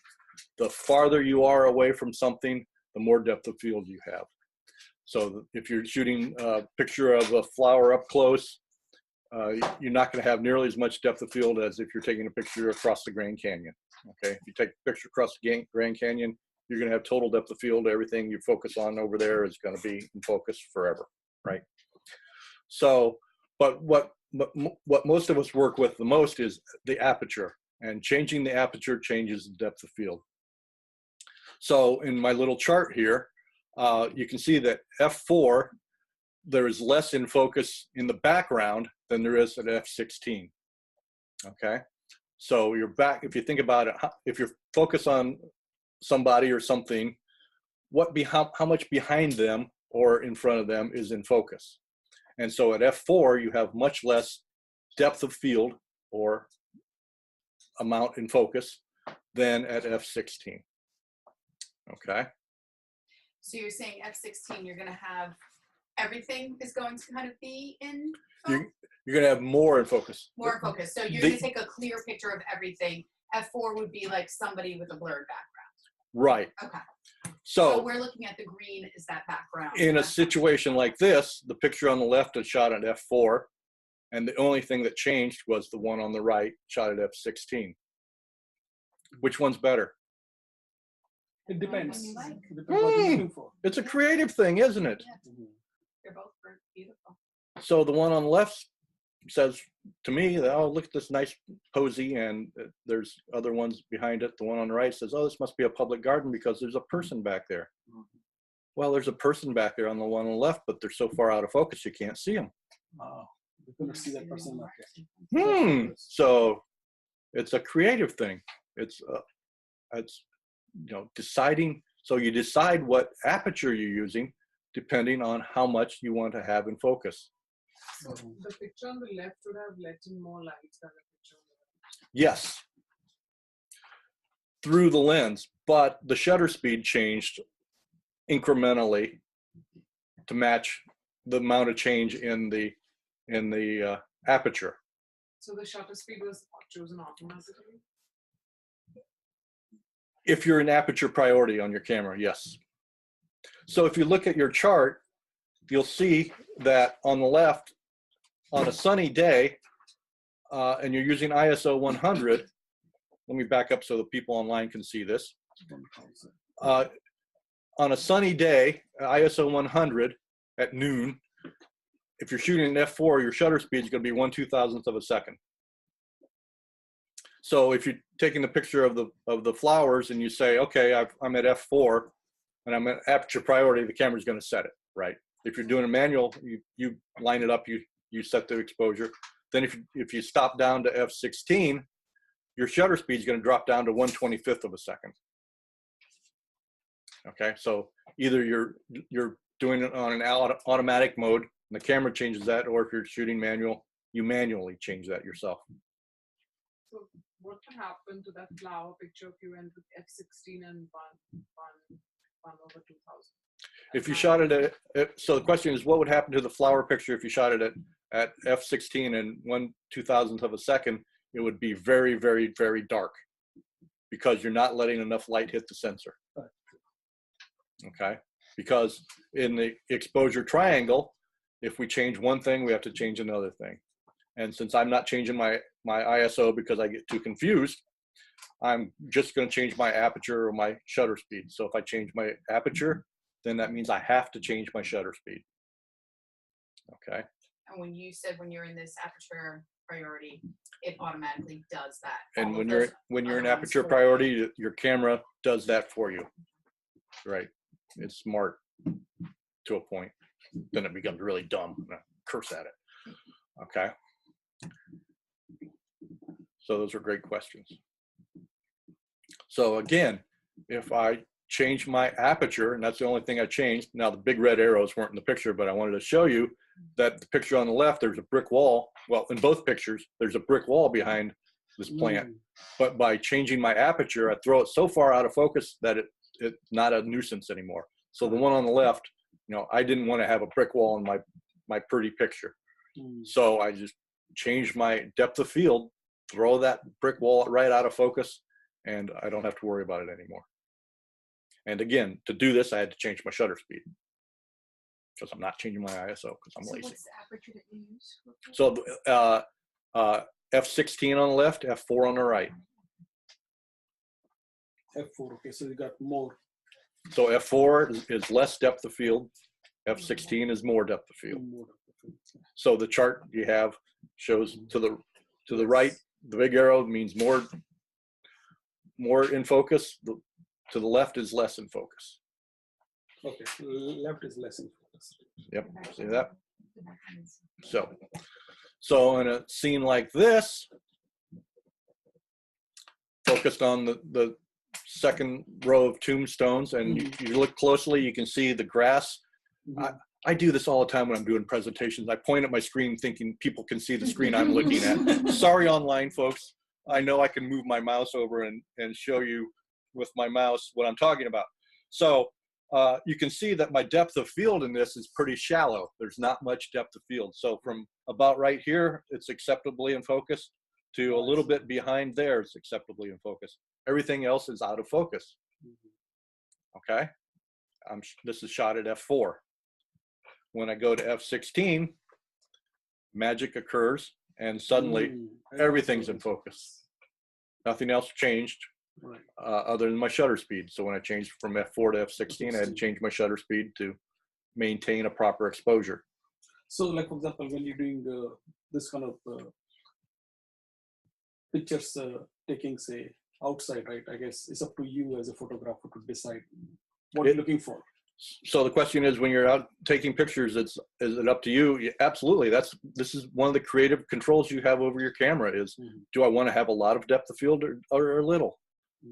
The farther you are away from something, the more depth of field you have. So if you're shooting a picture of a flower up close, you're not going to have nearly as much depth of field as if you're taking a picture across the Grand Canyon. Okay, if you take a picture across the Grand Canyon, you're going to have total depth of field. Everything you focus on over there is going to be in focus forever, right? So, but what most of us work with the most is the aperture, and changing the aperture changes the depth of field. So in my little chart here, you can see that f4, there is less in focus in the background than there is at f16. Okay, so you're back. If you think about it, if you're focused on somebody or something, how much behind them or in front of them is in focus? And so at f4, you have much less depth of field or amount in focus than at f16. Okay. So you're saying F16, you're going to have everything is going to kind of be in You're going to have more in focus. More in focus. So you're going to take a clear picture of everything. F4 would be like somebody with a blurred background. Right. Okay. So we're looking at the green is that background. In a situation like this, the picture on the left is shot at f4, and the only thing that changed was the one on the right shot at f16. Which one's better? It depends. What you like. It depends what you're looking for. It's a creative thing, isn't it? Yeah. They're both beautiful. So the one on the left says to me, oh, look at this nice posy, and there's other ones behind it. The one on the right says, oh, this must be a public garden because there's a person back there. Well, there's a person back there on the one on the left, but they're so far out of focus you can't see them. You couldn't see that person back there. So it's a creative thing. It's deciding. So you decide what aperture you're using depending on how much you want to have in focus. So the picture on the left would have let in more light than the picture on the right. Yes, through the lens, but the shutter speed changed incrementally to match the amount of change in the aperture. So the shutter speed was chosen automatically? If you're in aperture priority on your camera, yes. So if you look at your chart, you'll see that on the left, on a sunny day, and you're using ISO 100, let me back up so the people online can see this. On a sunny day, ISO 100 at noon, if you're shooting an f4, your shutter speed is going to be 1/2000th of a second. So if you're taking the picture of the flowers and you say, okay, I'm at f4 and I'm at aperture priority, the camera's going to set it, right? If you're doing a manual, you line it up, you set the exposure. Then if you stop down to f16, your shutter speed is going to drop down to 1/25th of a second. Okay, so either you're doing it on an automatic mode, and the camera changes that, or if you're shooting manual, you manually change that yourself. So what would happen to that flower picture if you went with f16 and 1/2000? If you shot it at, so the question is, what would happen to the flower picture if you shot it at f16 and 1/2000th of a second? It would be very, very, very dark because you're not letting enough light hit the sensor. Okay, because in the exposure triangle, if we change one thing, we have to change another thing. And since I'm not changing my ISO because I get too confused, I'm just going to change my aperture or my shutter speed. So if I change my aperture, then that means I have to change my shutter speed. Okay. And when you said when you're in this aperture priority, it automatically does that. And All of when those you're in other ones aperture for you. priority, your camera does that for you. Right. It's smart to a point. Then it becomes really dumb. And I curse at it. Okay. So those are great questions. So again, if I change my aperture, and that's the only thing I changed. Now the big red arrows weren't in the picture, but I wanted to show you that the picture on the left, there's a brick wall. Well, in both pictures, there's a brick wall behind this plant. But by changing my aperture, I throw it so far out of focus that it's not a nuisance anymore. So the one on the left, you know, I didn't want to have a brick wall in my pretty picture. So I just changed my depth of field, throw that brick wall right out of focus, and I don't have to worry about it anymore. And again, to do this, I had to change my shutter speed because I'm not changing my ISO because I'm lazy. What's the aperture that you use? So f16 on the left, f4 on the right. F4, okay, so you got more. So f4 is less depth of field, f16 is more depth of field. So the chart you have shows to the right, the big arrow means more in focus. To the left is less in focus. Okay, left is less in focus. Yep, see that? So in a scene like this, focused on the second row of tombstones, and you look closely, you can see the grass. I do this all the time when I'm doing presentations. I point at my screen thinking people can see the screen I'm looking at. Sorry, online folks. I know I can move my mouse over and show you with my mouse what I'm talking about. So you can see that my depth of field in this is pretty shallow. There's not much depth of field. So from about right here, it's acceptably in focus, to a little bit behind there, it's acceptably in focus. Everything else is out of focus. Okay, this is shot at f4. When I go to f16, magic occurs, and suddenly everything's in focus. Nothing else changed other than my shutter speed. So when I changed from f4 to f16, I had to change my shutter speed to maintain a proper exposure. So like, for example, when you're doing this kind of pictures taking, say, outside, right? I guess it's up to you as a photographer to decide what you're looking for. So the question is, when you're out taking pictures, is it up to you? Absolutely. This is one of the creative controls you have over your camera is, do I want to have a lot of depth of field or a little?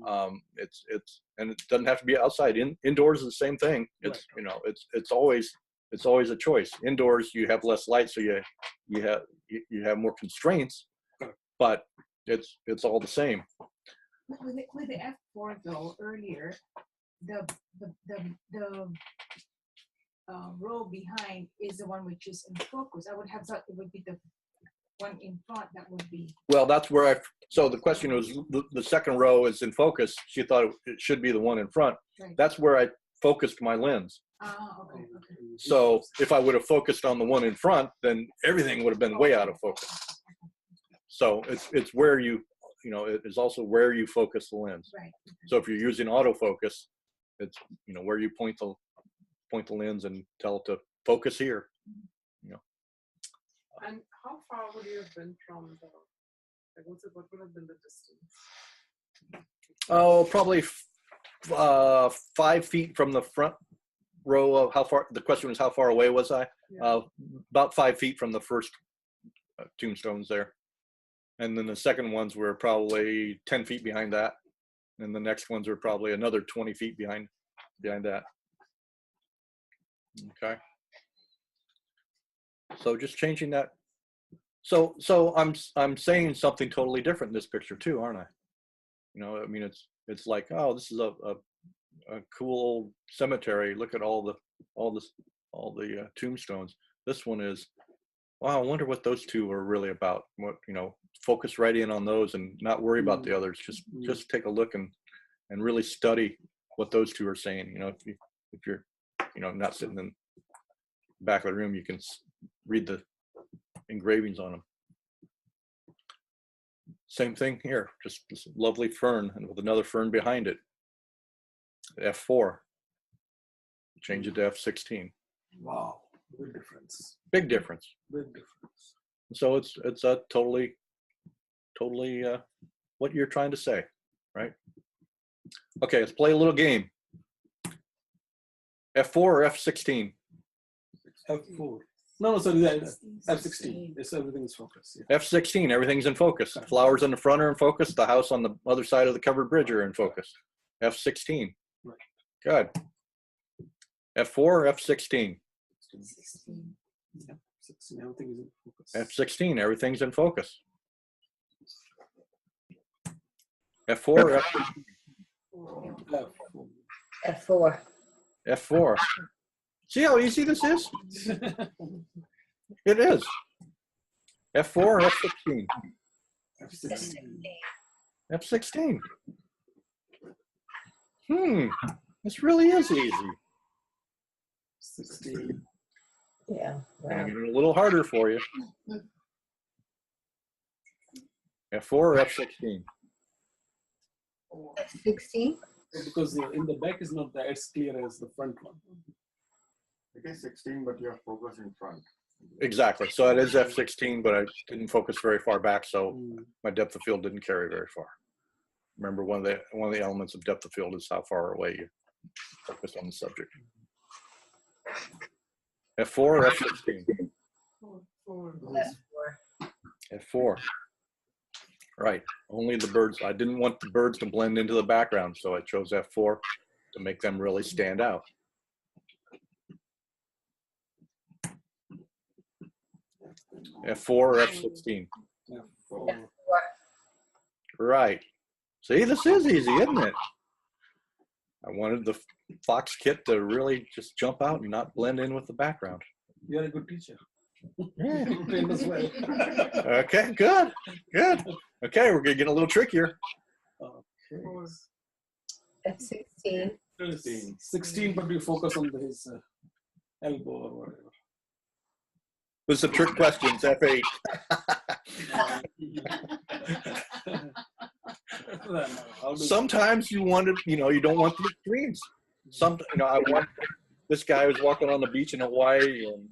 And it doesn't have to be outside. Indoors is the same thing. It's you know, it's always a choice. Indoors you have less light, so you have more constraints, but it's all the same. With the F4 though, earlier, the row behind is the one which is in focus. I would have thought it would be the one in front that would be. Well, that's where so the question was, the second row is in focus. She thought it should be the one in front. Right. That's where I focused my lens. Okay. So if I would have focused on the one in front, then everything would have been way out of focus. So it's where you know, it is also where you focus the lens. Right. So if you're using autofocus, it's, you know, where you point the lens and tell it to focus here. You know. And how far would you have been from the, like, what would have been the distance? Oh, probably 5 feet from the front row of how far, the question was how far away was I? Yeah. About 5 feet from the first tombstones there. And then the second ones were probably 10 feet behind that. And the next ones were probably another 20 feet behind that. Okay. So just changing that. So I'm saying something totally different in this picture too, aren't I? You know, I mean, it's like, oh, this is a cool old cemetery. Look at all the tombstones. This one is, wow, I wonder what those two are really about. What, you know, focus right in on those and not worry about the others. Just take a look and really study what those two are saying. You know, if you're, you know, not sitting in the back of the room, you can read the engravings on them. Same thing here, just this lovely fern and with another fern behind it. F4. Change it to F16. Wow, big difference. Big difference. Big difference. So it's a totally what you're trying to say, right? Okay, let's play a little game. F4 or F16? F4. No, sorry, F16. It's everything is focused. Yeah. F16, everything's in focus. The flowers on the front are in focus. The house on the other side of the covered bridge are in focus. F16. Right. Good. F4 or F16? 16. Yeah, 16. Everything is in focus. F16, everything's in focus. F4 or F16? F4. F4. See how easy this is? It is. F4 or F16? F16. F16. This really is easy. 16. Yeah. Wow. Making it a little harder for you. F4 or F16? F16. Because in the back is not that as clear as the front one. It is 16, but you have focus in front. Exactly. So it is F16, but I didn't focus very far back, so my depth of field didn't carry very far. Remember, one of the elements of depth of field is how far away you focus on the subject. F4 or F16? F4. Right. Only the birds. I didn't want the birds to blend into the background, so I chose F4 to make them really stand out. F4 or F16? F4. Right. See, this is easy, isn't it? I wanted the fox kit to really just jump out and not blend in with the background. You're a good teacher. Yeah. Trained as well. Okay, good. Good. Okay, we're going to get a little trickier. Okay. F16. 16, but we focus on his elbow or whatever. This is a trick question. It's F8. Sometimes you want to, you don't want the extremes. I want, this guy was walking on the beach in Hawaii, and,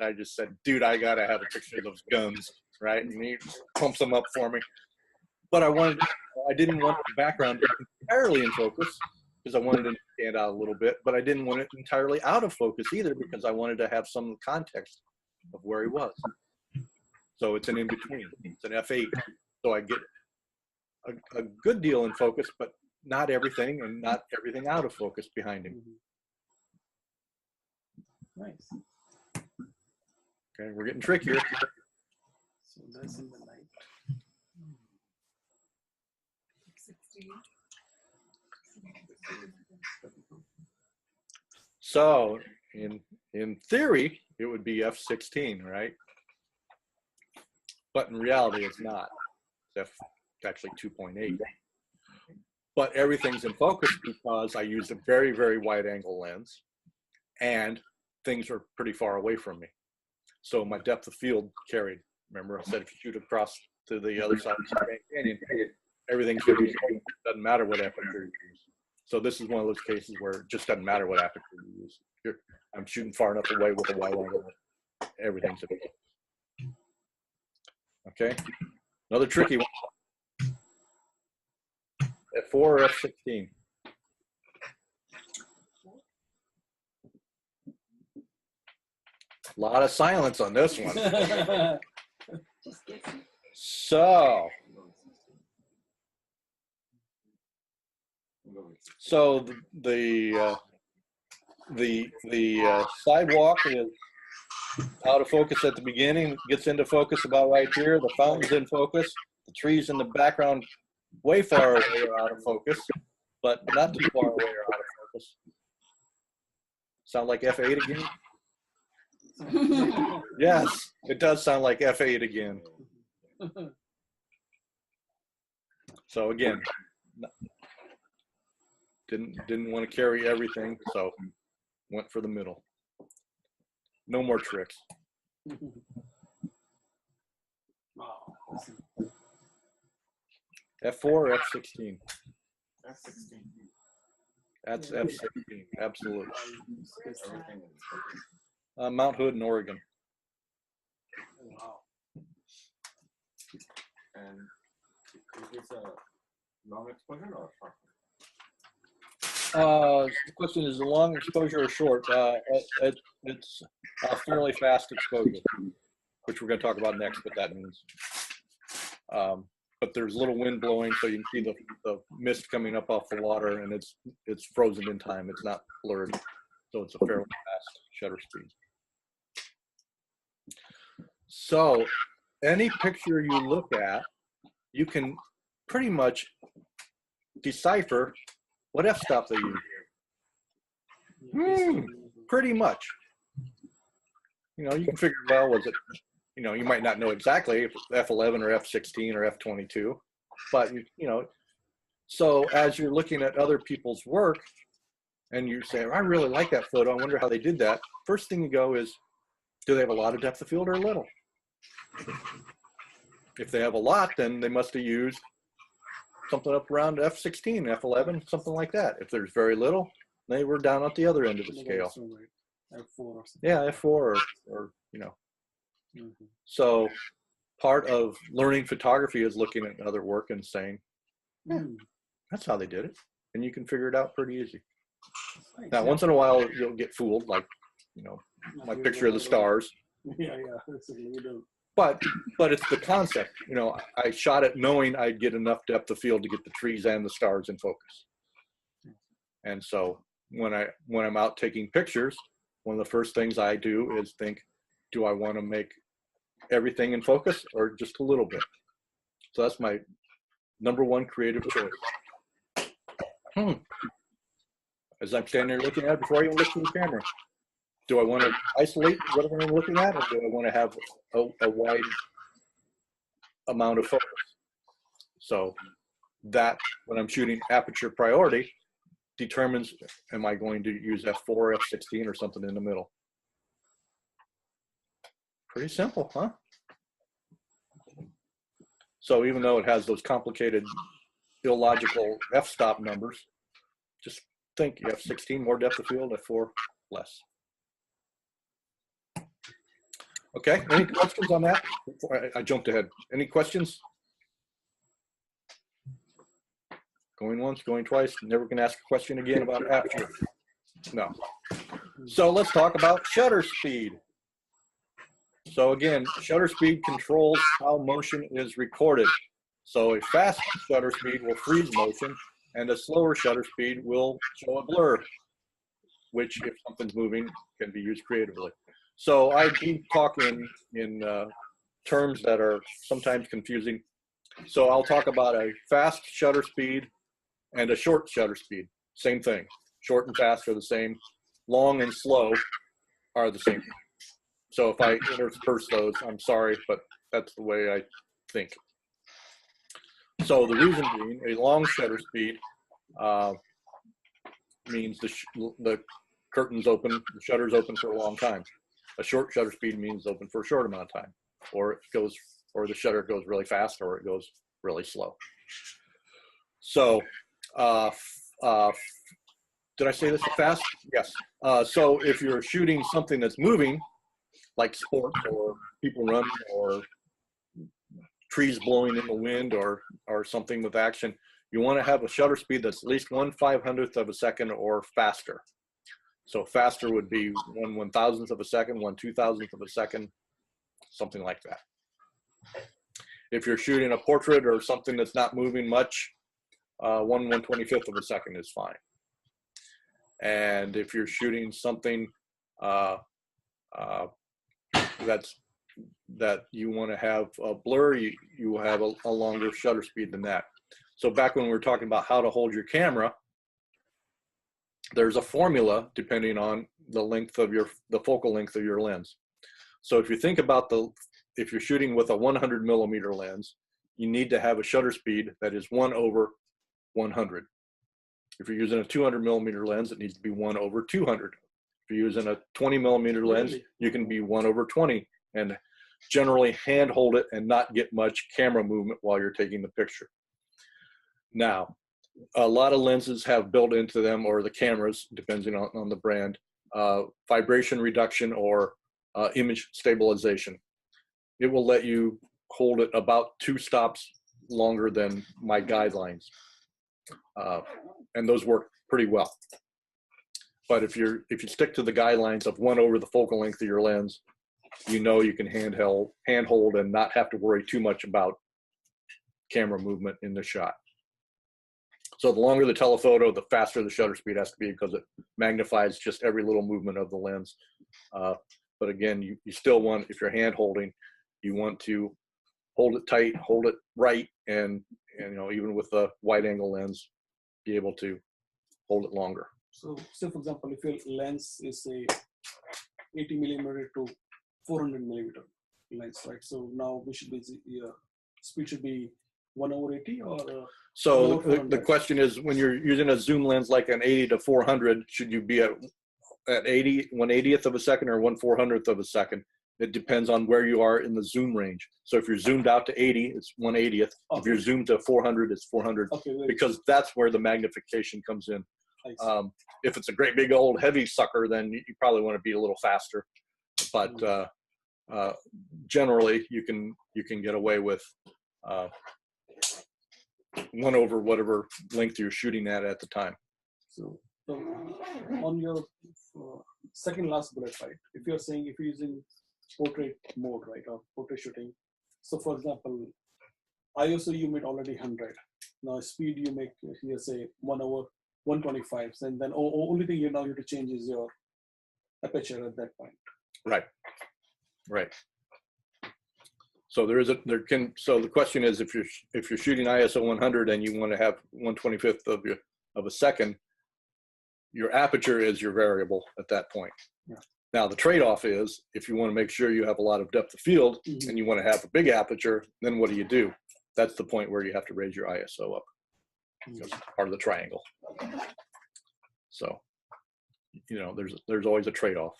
I just said, dude, I got to have a picture of those guns, right? And he pumps them up for me. But I didn't want the background entirely in focus because I wanted it to stand out a little bit, but I didn't want it entirely out of focus either because I wanted to have some context of where he was. So it's an in-between. It's an F8. So I get a good deal in focus, but not everything, and not everything out of focus behind him. Nice. Okay, we're getting trickier. So that's in the night. 16. So in theory, it would be F16, right? But in reality, it's not. It's actually 2.8. But everything's in focus because I used a very, very wide angle lens, and things are pretty far away from me. So my depth of field carried. Remember, I said if you shoot across to the other side of the Grand Canyon, everything's going to be, it doesn't matter what aperture you use. So this is one of those cases where it just doesn't matter what aperture you use. I'm shooting far enough away with a wide angle. Everything's in focus. Okay, another tricky one. F4 or F16? A lot of silence on this one. So the sidewalk is out of focus at the beginning, gets into focus about right here. The fountain's in focus. The trees in the background way far away are out of focus, but not too far away are out of focus. Sound like F8 again? Yes, it does sound like F8 again. So again, didn't want to carry everything, so went for the middle. No more tricks. F4 or F16? F16. That's F16, absolutely. Mount Hood in Oregon. Wow. And is this a long exposure or short? The question is, long exposure or short? It's a fairly fast exposure, which we're going to talk about next, what that means. But there's little wind blowing, so you can see the mist coming up off the water, and it's frozen in time. It's not blurred, so it's a fairly fast shutter speed. So any picture you look at, you can pretty much decipher what f-stop they use. Pretty much. You know, you can figure, well, was it, you know, you might not know exactly if it's F11 or F16 or F22, but you know, so as you're looking at other people's work and you say, I really like that photo, I wonder how they did that. First thing you go is, do they have a lot of depth of field or a little? If they have a lot, then they must have used something up around F16, F11, something like that. If there's very little, they were down at the other end of the scale. F4 or something. Yeah, F4 or you know. So part of learning photography is looking at other work and saying, yeah, that's how they did it. And you can figure it out pretty easy. Now, once in a while, you'll get fooled, like, you know, my picture of the stars. Yeah. But it's the concept. You know, I shot it knowing I'd get enough depth of field to get the trees and the stars in focus. And so when I'm out taking pictures, one of the first things I do is think, do I want to make everything in focus or just a little bit? So that's my #1 creative choice. As I'm standing there looking at it before I even look to the camera, do I want to isolate whatever I'm looking at, or do I want to have a wide amount of focus? So that, when I'm shooting aperture priority, determines, am I going to use F4, F16, or something in the middle? Pretty simple, huh? So even though it has those complicated, illogical f-stop numbers, just think you have 16 more depth of field, F4 less. Okay, any questions on that? I jumped ahead. Any questions? Going once, going twice, never can ask a question again about Aperture. No. So let's talk about shutter speed. So again, shutter speed controls how motion is recorded. So a fast shutter speed will freeze motion, and a slower shutter speed will show a blur, which, if something's moving, can be used creatively. So I do talk in terms that are sometimes confusing. So I'll talk about a fast shutter speed and a short shutter speed. Same thing. Short and fast are the same. Long and slow are the same. So if I intersperse those, I'm sorry, but that's the way I think. So the reason being, a long shutter speed means the curtain's open, the shutter's open for a long time. A short shutter speed means open for a short amount of time, or it goes, or the shutter goes really fast, or it goes really slow. So, did I say this fast? Yes. So if you're shooting something that's moving, like sports or people running or trees blowing in the wind or something with action, you want to have a shutter speed that's at least 1/500th of a second or faster. So faster would be 1/1000th of a second, 1/2000th of a second, something like that. If you're shooting a portrait or something that's not moving much, 1/125th of a second is fine. And if you're shooting something that you want to have a blur, you have a longer shutter speed than that. So back when we were talking about how to hold your camera, there's a formula depending on the length of the focal length of your lens. So if you think about if you're shooting with a 100mm lens, you need to have a shutter speed that is 1/100. If you're using a 200mm lens, it needs to be 1/200. If you're using a 20mm lens, you can be 1/20 and generally hand hold it and not get much camera movement while you're taking the picture. Now, a lot of lenses have built into them, or the cameras, depending on the brand, vibration reduction or image stabilization. It will let you hold it about 2 stops longer than my guidelines. And those work pretty well. But if you stick to the guidelines of 1 over the focal length of your lens, you know you can handhold and not have to worry too much about camera movement in the shot. So the longer the telephoto, the faster the shutter speed has to be, because it magnifies just every little movement of the lens. But again, you still want, if you're hand holding, you want to hold it tight, hold it right, and you know, even with a wide angle lens, be able to hold it longer. So, say for example, if your lens is a 80 millimeter to 400 millimeter lens, right? So now we should be, speed should be 1 over 80 or? So the question is, when you're using a zoom lens like an 80 to 400, should you be at 80, 1/80th of a second or 1/400th of a second? It depends on where you are in the zoom range. So if you're zoomed out to 80, it's 1/80th. Okay. If you're zoomed to 400, it's 400. Okay, because that's where the magnification comes in. If it's a great big old heavy sucker, then you probably want to be a little faster. But generally, you can get away with 1 over whatever length you're shooting at the time. So on your second last bullet, right? If you're saying if you're using portrait mode, right, or portrait shooting. So for example, ISO you made already 100. Now speed you make here say 1 over 125, and then only thing you now have to change is your aperture at that point. Right. So so the question is, if you're shooting ISO 100 and you want to have 1/25th of a second, your aperture is your variable at that point. Yeah. Now the trade-off is, if you want to make sure you have a lot of depth of field and you want to have a big aperture, then what do? That's the point where you have to raise your ISO up. It's part of the triangle. So, you know, there's always a trade-off.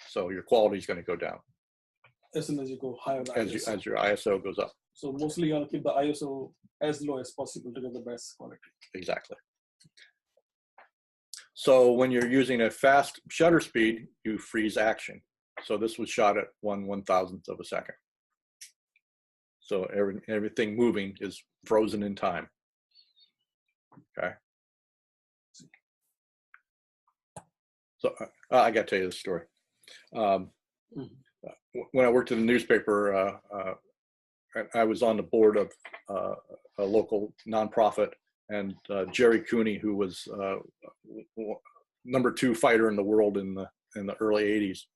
So your quality is going to go down as soon as you go higher. As your ISO goes up. So mostly you want to keep the ISO as low as possible to get the best quality. Exactly. So when you're using a fast shutter speed, you freeze action. So this was shot at 1/1000th of a second. So everything moving is frozen in time. Okay. So I got to tell you this story. When I worked in the newspaper, I was on the board of a local nonprofit, and Jerry Cooney, who was #2 fighter in the world in the early 80s,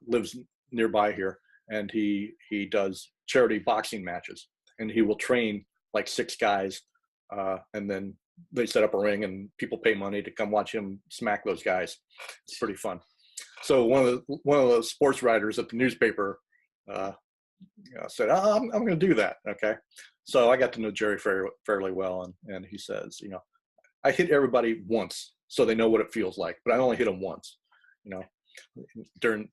lives nearby here, and he does charity boxing matches, and he will train like 6 guys, and then they set up a ring and people pay money to come watch him smack those guys. It's pretty fun. So one of the sports writers at the newspaper said, "Oh, I'm going to do that." Okay. So I got to know Jerry fairly well, and he says, you know, I hit everybody once so they know what it feels like, but I only hit them once, you know,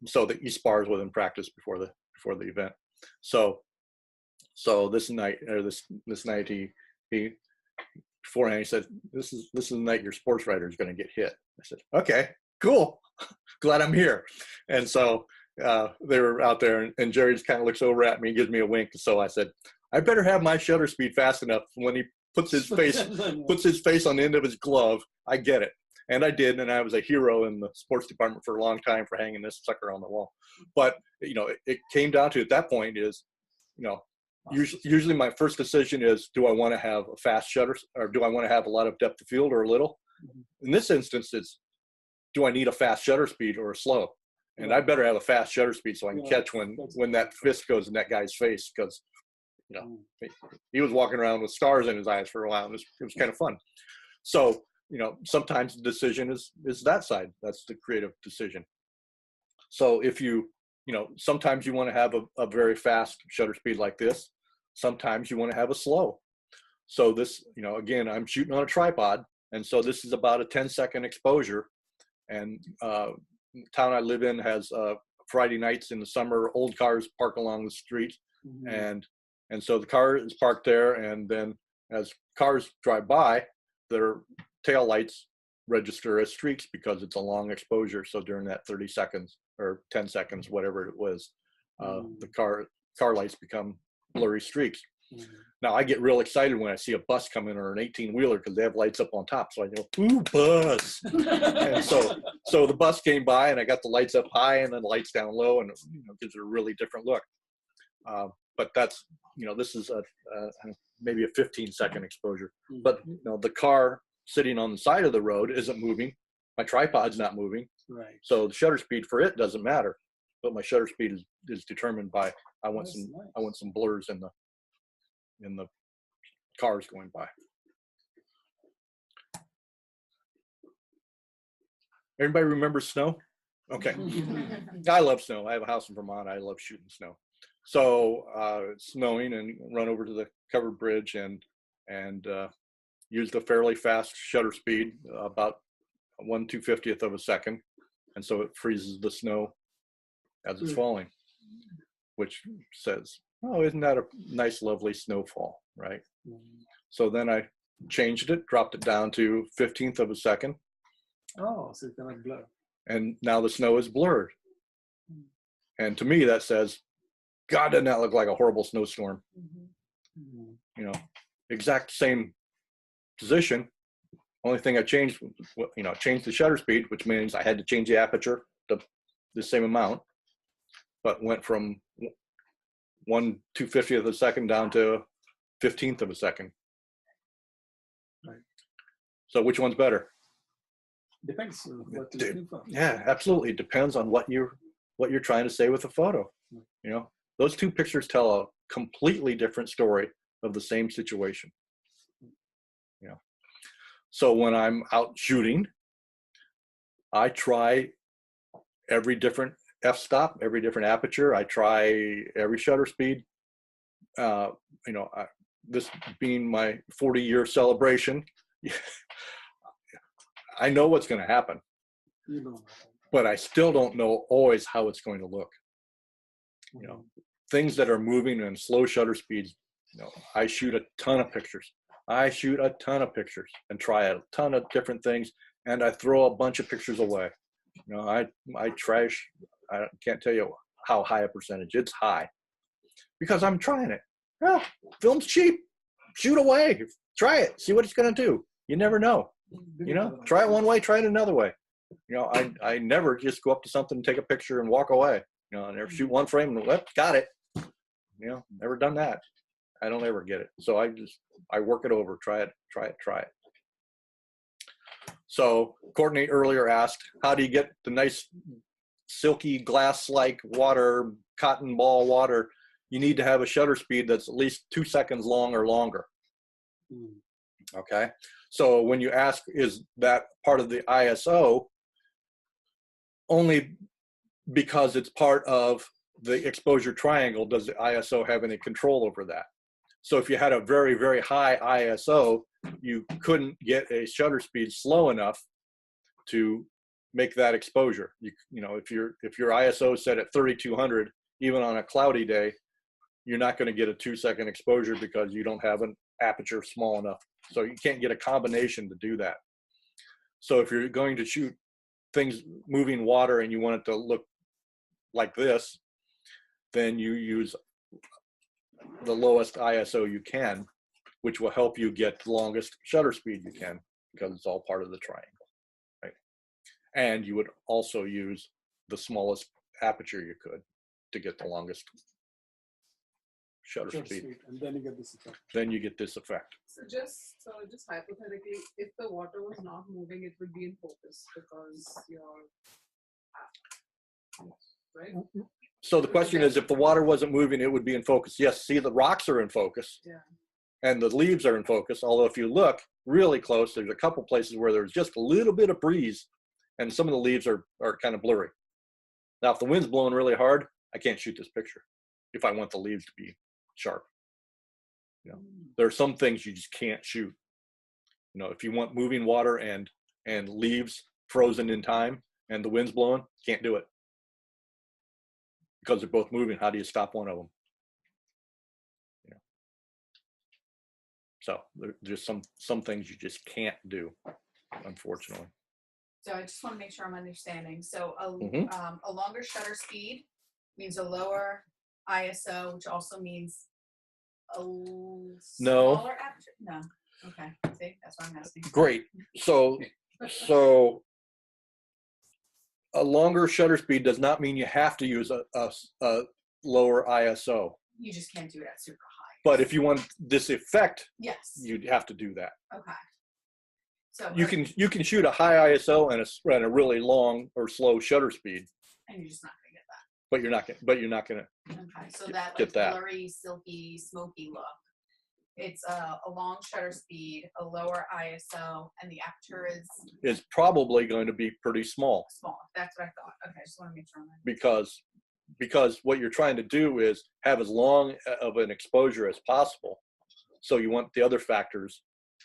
so that he spars with him, practice before the event. So this night he beforehand he said, this is the night your sports writer is going to get hit. I said, okay, cool. Glad I'm here. And so they were out there, and Jerry just kind of looks over at me and gives me a wink. So I said, I better have my shutter speed fast enough when he puts his face on the end of his glove, I get it. And I did, and I was a hero in the sports department for a long time for hanging this sucker on the wall. But, you know, it came down to, at that point is, you know, usually my first decision is, do I want to have a fast shutter, or do I want to have a lot of depth of field or a little? In this instance, it's, do I need a fast shutter speed or a slow? And I better have a fast shutter speed so I can catch when that fist goes in that guy's face, because, you know, he was walking around with stars in his eyes for a while. It was kind of fun. So, you know, sometimes the decision is that side. That's the creative decision. So if you know, sometimes you want to have a very fast shutter speed like this. Sometimes you want to have a slow. So this, you know, again, I'm shooting on a tripod, and so this is about a 10-second exposure. And the town I live in has Friday nights in the summer, old cars park along the street, and so the car is parked there, and then as cars drive by, their tail lights register as streaks because it's a long exposure. So during that 30 seconds or 10 seconds, whatever it was, the car lights become blurry streaks. Now I get real excited when I see a bus come in or an 18-wheeler because they have lights up on top. So I go, ooh, bus. And so the bus came by and I got the lights up high and then lights down low, and gives it a really different look. But that's, this is maybe a 15-second exposure. But the car sitting on the side of the road isn't moving. My tripod's not moving. Right. So the shutter speed for it doesn't matter. But my shutter speed is determined by I want some blurs in the cars going by. Everybody remember snow? Okay. I love snow. I have a house in Vermont. I love shooting snow. So it's snowing and run over to the covered bridge and use the fairly fast shutter speed, about 1/250th of a second. And so it freezes the snow as it's falling, which says, oh, isn't that a nice, lovely snowfall, right? So then I changed it, dropped it down to 1/15th of a second. Oh, so it's gonna blur. And now the snow is blurred. And to me, that says, God, doesn't that look like a horrible snowstorm? Exact same position. Only thing I changed, changed the shutter speed, which means I had to change the aperture to the same amount, but went from 1/250th of a second down to 1/15th of a second. Right. So which one's better? Depends on what you're looking for. Yeah, absolutely. It depends on what you're trying to say with the photo. Those two pictures tell a completely different story of the same situation. So when I'm out shooting, I try every different f-stop, every different aperture. I try every shutter speed. This being my 40-year celebration, I know what's going to happen, but I still don't know always how it's going to look. Things that are moving in slow shutter speeds, I shoot a ton of pictures. And try a ton of different things, and I throw a bunch of pictures away. I trash. I can't tell you how high a percentage. It's high because I'm trying it. Well, film's cheap. Shoot away. Try it. See what it's going to do. You never know. Try it one way, try it another way. I never just go up to something, take a picture, and walk away. I never shoot one frame and got it. Never done that. I don't ever get it. So I work it over, try it. So Courtney earlier asked, how do you get the nice silky glass-like water, cotton ball water? You need to have a shutter speed that's at least 2 seconds long or longer. Okay. So when you ask, is that part of the ISO? Only because it's part of the exposure triangle does the ISO have any control over that. So if you had a very, very high ISO, you couldn't get a shutter speed slow enough to make that exposure. If your ISO is set at 3200, even on a cloudy day, you're not going to get a 2-second exposure because you don't have an aperture small enough. So you can't get a combination to do that. So if you're going to shoot things moving water and you want it to look like this, then you use the lowest ISO you can, which will help you get the longest shutter speed you can, because it's all part of the triangle, right? And you would also use the smallest aperture you could to get the longest shutter speed. And then you get this effect. Then you get this effect. So just hypothetically, if the water was not moving, it would be in focus because right? So the question is, if the water wasn't moving, it would be in focus. Yes, see, the rocks are in focus. Yeah. And the leaves are in focus. Although if you look really close, there's a couple places where there's just a little bit of breeze and some of the leaves are kind of blurry. Now, if the wind's blowing really hard, I can't shoot this picture if I want the leaves to be sharp. There are some things you just can't shoot. If you want moving water and leaves frozen in time and the wind's blowing, can't do it. Because they're both moving, how do you stop one of them? So there's some things you just can't do, unfortunately. So I just want to make sure I'm understanding. So a longer shutter speed means a lower ISO, which also means a No. smaller aperture? No. Okay. See, that's what I'm asking. Great. So a longer shutter speed does not mean you have to use a lower ISO. You just can't do it at super high. But if you want this effect, Yes. you'd have to do that. Okay. So You can shoot a high ISO and a really long or slow shutter speed, and you're just not gonna get that. but you're not gonna. Okay. So that Get like that. blurry, silky, smoky look. It's a long shutter speed, a lower ISO, and the aperture is Probably going to be pretty small small. That's what I thought. Okay, I just want to make sure. because what you're trying to do is have as long of an exposure as possible. So you want the other factors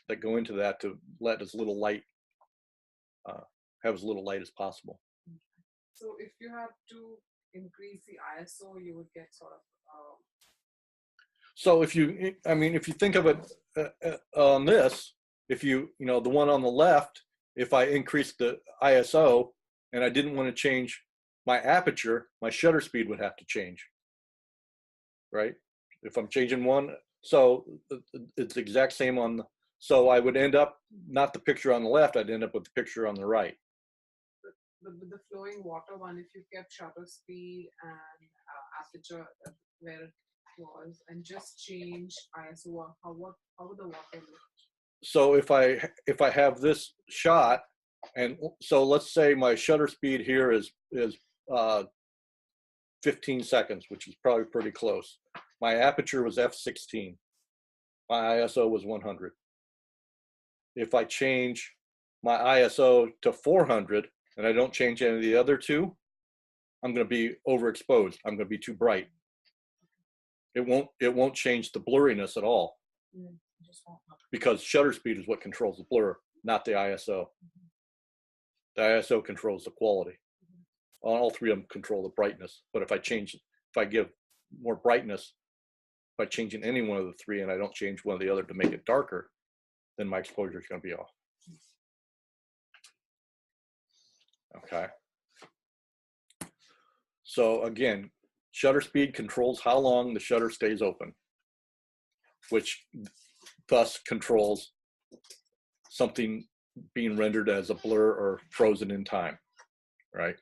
that go into that to let as little light, have as little light as possible. So if you had to increase the ISO, you would get sort of. So if you think of it on this, the one on the left, if I increased the ISO and I didn't want to change my aperture, my shutter speed would have to change, right? If I'm changing one, so it's the exact same so I would end up, not the picture on the left, I'd end up with the picture on the right. With the flowing water one, if you kept shutter speed and aperture where it was, and just change ISO, how would the water look? So if I have this shot, and so let's say my shutter speed here is 15 seconds, which is probably pretty close. My aperture was f16. My ISO was 100. If I change my ISO to 400 and I don't change any of the other two, I'm going to be overexposed. I'm going to be too bright. It won't change the blurriness at all, because shutter speed is what controls the blur, not the ISO. The ISO controls the quality. All three of them control the brightness. But if I give more brightness by changing any one of the three, and I don't change one of the other to make it darker, then my exposure is going to be off. Okay. So again, shutter speed controls how long the shutter stays open, which thus controls something being rendered as a blur or frozen in time, right?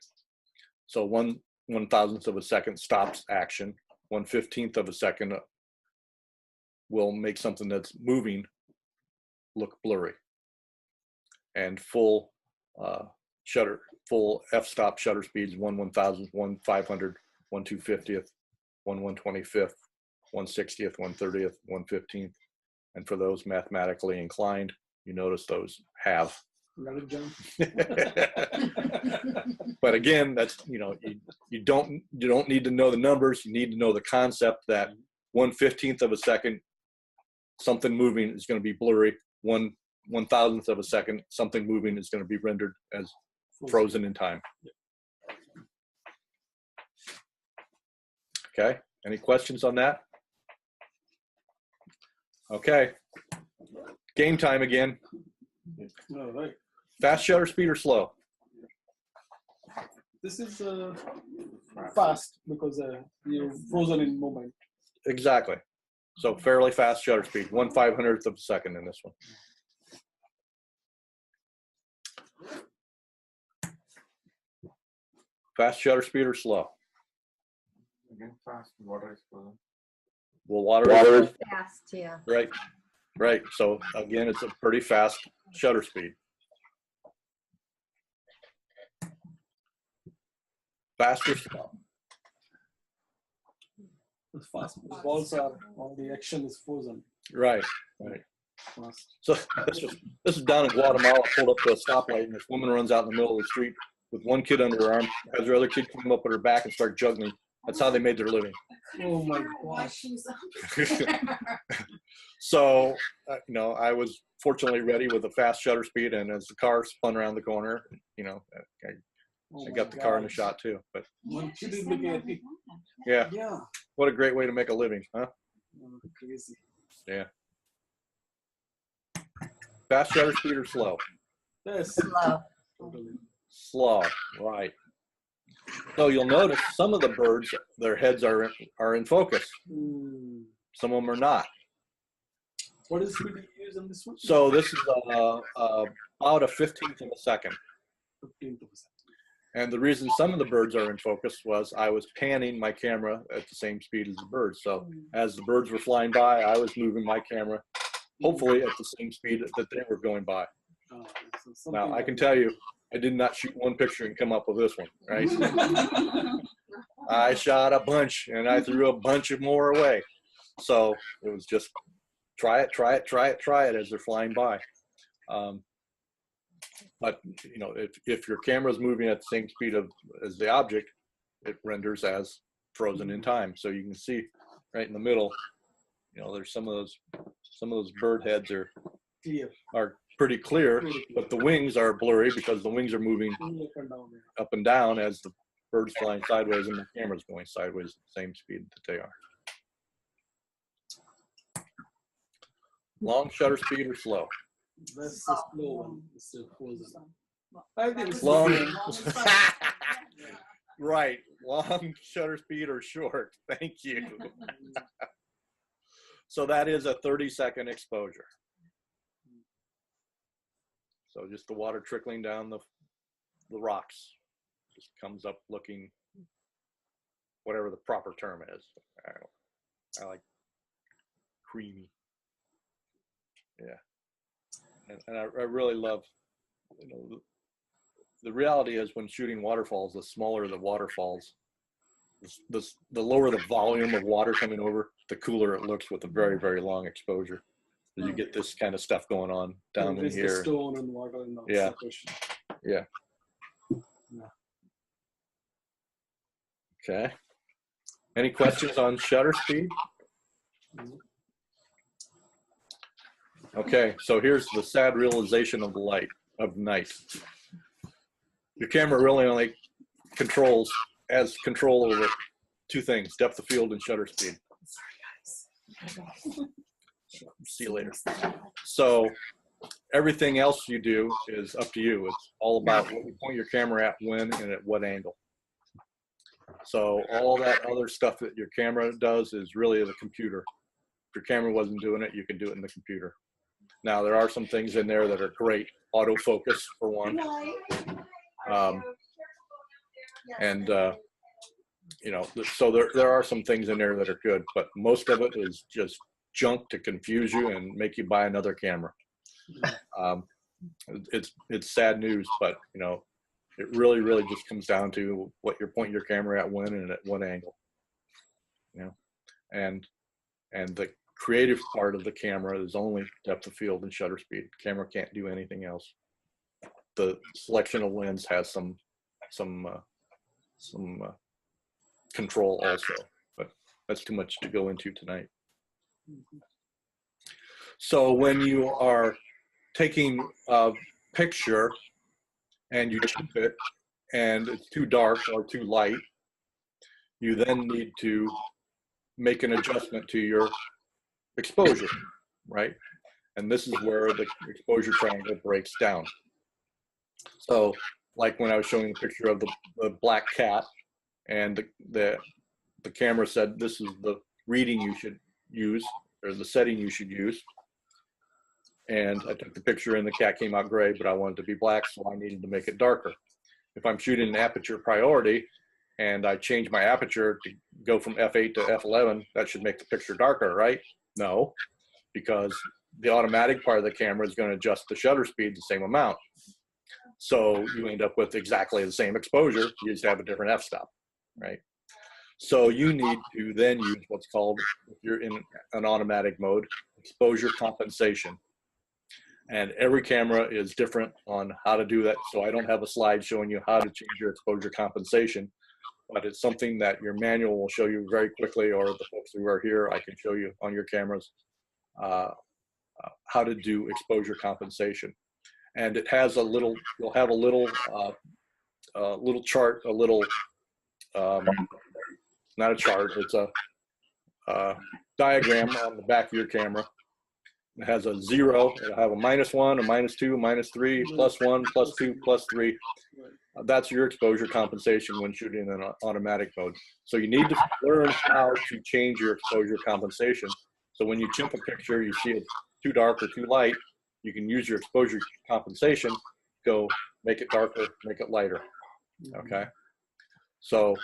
So 1/1000th of a second stops action. 1/15th of a second will make something that's moving look blurry. And full f-stop shutter speeds 1/1000th, 1/500, 1/250th, 1/125th, 1/60th, 1/30th, 1/15th. And for those mathematically inclined, you notice those have. But again, that's you don't need to know the numbers. You need to know the concept that 1/15th of a second, something moving is going to be blurry. 1/1000th of a second, something moving is going to be rendered as frozen in time. Okay. Any questions on that? Okay. Game time again. All right. Fast shutter speed or slow? This is fast because you're frozen in moment. Exactly. So fairly fast shutter speed, 1/500th of a second in this one. Fast shutter speed or slow? Again, fast. Water is frozen. Well, water is Fast, yeah. right. Right. So again, it's a pretty fast shutter speed. Fast or slow? It's fast. The balls are, all the action is frozen. Right. Right. Fast. So this is down in Guatemala. Pulled up to a stoplight, and this woman runs out in the middle of the street with one kid under her arm, has her other kid climb up at her back and start juggling. That's how they made their living. Oh my gosh. So, I was fortunately ready with a fast shutter speed, and as the car spun around the corner, I got the car in the shot too. But One kid is looking at me. yeah, Yeah. what a great way to make a living, huh? Oh, crazy. Yeah. Fast shutter speed or slow? Yes. Slow. Totally. Slow, right. So you'll notice some of the birds, their heads are in focus. Some of them are not. What is speed you use on this one? So this is about a 15th of a second. 15th of a second. And the reason some of the birds are in focus was I was panning my camera at the same speed as the birds. So as the birds were flying by, I was moving my camera, hopefully at the same speed that they were going by. So Now, I can tell you, I did not shoot one picture and come up with this one, right? I shot a bunch, and I threw a bunch of more away. So it was just try it as they're flying by. But you know, if your camera is moving at the same speed as the object, it renders as frozen in time. So you can see right in the middle, you know, there's some of those bird heads are pretty clear, but the wings are blurry because the wings are moving up and down as the bird's flying sideways and the camera's going sideways at the same speed that they are. Long shutter speed or slow? That's the slow one. It's the frozen. I think it's Long. Right. Long shutter speed or short? Thank you. So that is a 30-second exposure. So just the water trickling down the rocks. Just comes up looking, whatever the proper term is. I like creamy. Yeah. And I really love, you know, the reality is when shooting waterfalls, the smaller the waterfalls, the lower the volume of water coming over, the cooler it looks with a very, very long exposure. You get this kind of stuff going on down in here. The stone and water and all. Yeah. Yeah. Okay. Any questions on shutter speed? Okay, so here's the sad realization of night. Your camera really only has control over two things: depth of field and shutter speed. See you later. So everything else you do is up to you. It's all about what you point your camera at, when, and at what angle. So all that other stuff that your camera does is really the computer. If your camera wasn't doing it, you can do it in the computer. Now, there are some things in there that are great. Autofocus, for one. You know, so there are some things in there that are good, but most of it is just junk to confuse you and make you buy another camera. It's sad news, but, you know, it really, really just comes down to what you're pointing your camera at, when, and at what angle. You know, and the creative part of the camera is only depth of field and shutter speed. The camera can't do anything else. The selection of lens has some control also, but that's too much to go into tonight. So when you are taking a picture and you chip it and it's too dark or too light, you then need to make an adjustment to your exposure, right? And this is where the exposure triangle breaks down. So like when I was showing a picture of the black cat, and the camera said this is the reading you should use, or the setting you should use. And I took the picture and the cat came out gray, but I wanted it to be black, so I needed to make it darker. If I'm shooting an aperture priority and I change my aperture to go from f8 to f11, that should make the picture darker, right? No, because the automatic part of the camera is going to adjust the shutter speed the same amount. So you end up with exactly the same exposure, you just have a different f-stop, right? So you need to then use what's called, if you're in an automatic mode, exposure compensation. And every camera is different on how to do that. So I don't have a slide showing you how to change your exposure compensation, but it's something that your manual will show you very quickly, or the folks who are here, I can show you on your cameras how to do exposure compensation. And it has a little, you'll have a little chart, a little, not a chart, it's a diagram on the back of your camera. It has a 0, it'll have a -1, a -2, -3, +1, +2, +3. That's your exposure compensation when shooting in automatic mode. So you need to learn how to change your exposure compensation. So when you chimp a picture, you see it too dark or too light, you can use your exposure compensation, go make it darker, make it lighter, okay? So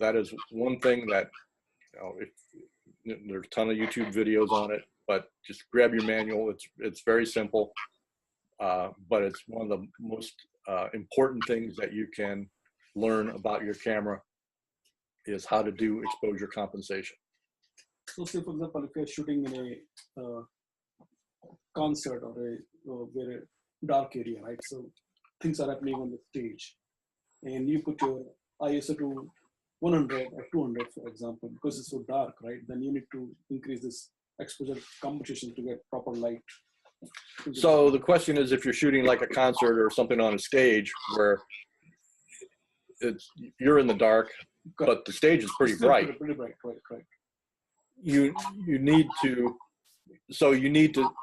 that is one thing that, you know, there's a ton of YouTube videos on it, but just grab your manual. It's very simple, but it's one of the most important things that you can learn about your camera is how to do exposure compensation. So say, for example, if you're shooting in a concert or a very dark area, right? So things are happening on the stage, and you put your ISO to 100 or 200, for example, because it's so dark, right? Then you need to increase this exposure compensation to get proper light. So the question is, if you're shooting like a concert or something on a stage where you're in the dark, but the stage is pretty bright. Pretty bright, right. You need to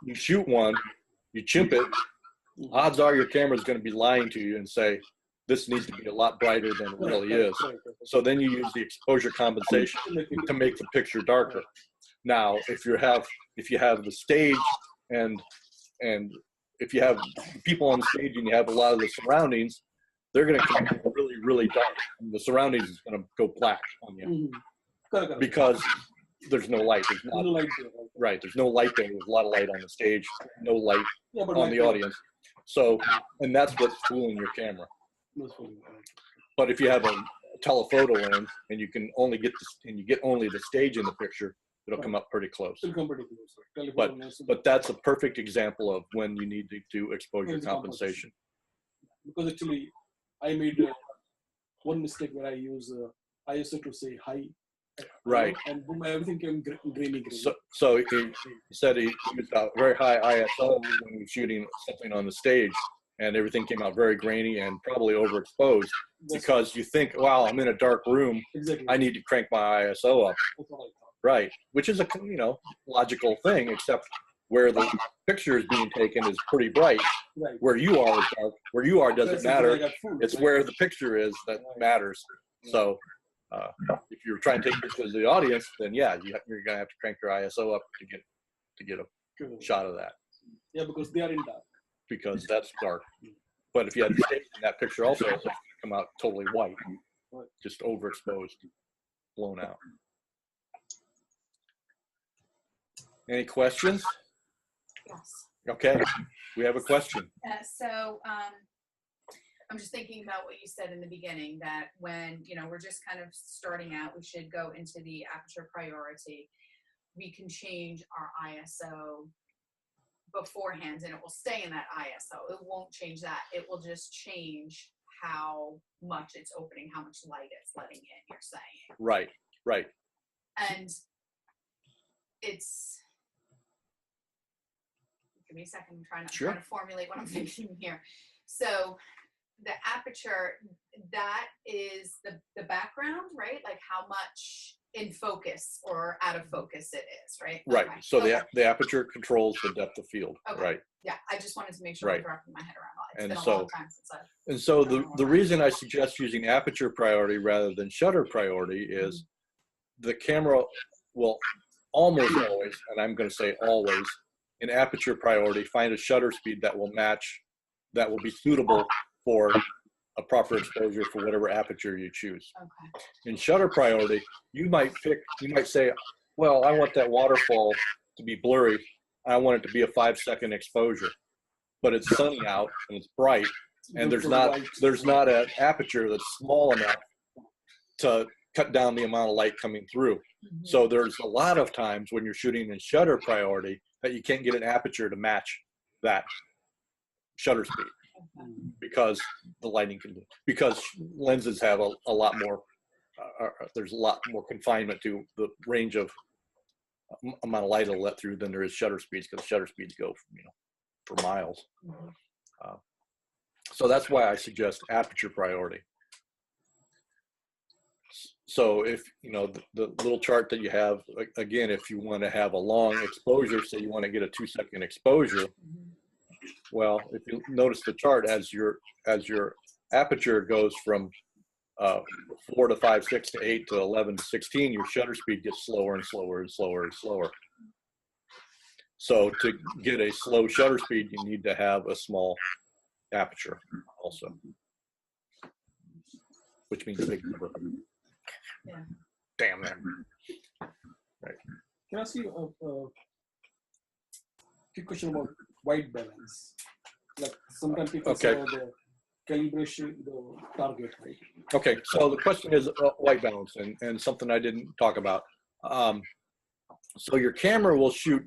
you shoot one, you chimp it. Odds are your camera's going to be lying to you and say, this needs to be a lot brighter than it really is. So then you use the exposure compensation to make the picture darker. Now, if you have the stage and if you have people on the stage and you have a lot of the surroundings, they're going to come really, really dark. And the surroundings is going to go black on you because there's no light. There's no light there. Right. There's no light there. There's a lot of light on the stage, no light on the audience. So, and that's what's fooling your camera. But if you have a telephoto lens and you can only get you get only the stage in the picture, it'll come up pretty close. But that's a perfect example of when you need to do exposure compensation. Because actually, I made one mistake where I use ISO to say high. Right. And boom, everything came grainy. So he said he used a very high ISO when he was shooting something on the stage, and everything came out very grainy and probably overexposed because you think, wow, I'm in a dark room. Exactly. I need to crank my ISO up. Right. Which is a logical thing, except where the picture is being taken is pretty bright. Right. Where you are is dark. Where you are doesn't matter. It's where the picture is that matters. So if you're trying to take pictures of the audience, then yeah, you're gonna have to crank your ISO up to get a shot of that. Yeah, because they are in dark. Because that's dark. But if you had the stage in that picture also, it's going to come out totally white, just overexposed, blown out. Any questions? Yes. Okay, we have a question. So I'm just thinking about what you said in the beginning, that when, we're just kind of starting out, we should go into the aperture priority. We can change our ISO beforehand and it will stay in that ISO. It won't change that. It will just change how much it's opening, how much light it's letting in, you're saying. Right. And it's, give me a second, I'm trying to formulate what I'm thinking here. So the aperture, that is the background, right? Like how much in focus or out of focus it is, right? Right. Okay. So the aperture controls the depth of field. Okay. Right. Yeah, I just wanted to make sure I'm wrapping my head around it. It's been a long time since I've. And so the reason I suggest using aperture priority rather than shutter priority is the camera will almost always, and I'm going to say always, in aperture priority, find a shutter speed that will match, that will be suitable for a proper exposure for whatever aperture you choose. Okay. In shutter priority, you might say, well, I want that waterfall to be blurry. I want it to be a 5-second exposure, but it's sunny out and it's bright, and there's not an aperture that's small enough to cut down the amount of light coming through. Mm-hmm. So there's a lot of times when you're shooting in shutter priority that you can't get an aperture to match that shutter speed. Because the lighting because lenses have a lot more, there's a lot more confinement to the range of amount of light it'll let through than there is shutter speeds, because shutter speeds go, for miles. So that's why I suggest aperture priority. So if, the little chart that you have, again, if you want to have a long exposure, say you want to get a 2-second exposure, well, if you notice the chart, as your Aperture goes from 4 to 5, 6 to 8 to 11 to 16, your shutter speed gets slower and slower and slower and slower. So to get a slow shutter speed, you need to have a small aperture also, which means big number. Yeah. Damn that. Right. Can I ask you a quick question about white balance? Like sometimes people say the calibration, the target, right? Okay, so the question is white balance and something I didn't talk about. So your camera will shoot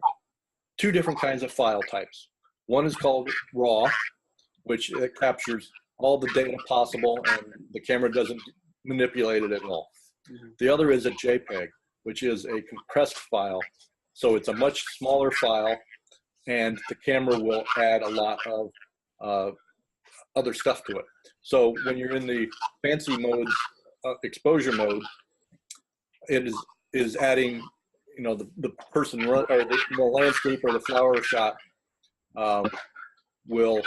2 different kinds of file types. One is called RAW, which it captures all the data possible and the camera doesn't manipulate it at all. The other is a JPEG, which is a compressed file. So it's a much smaller file and the camera will add a lot of other stuff to it. So when you're in the fancy mode, exposure mode, it is adding, you know, the person or the landscape or the flower shot will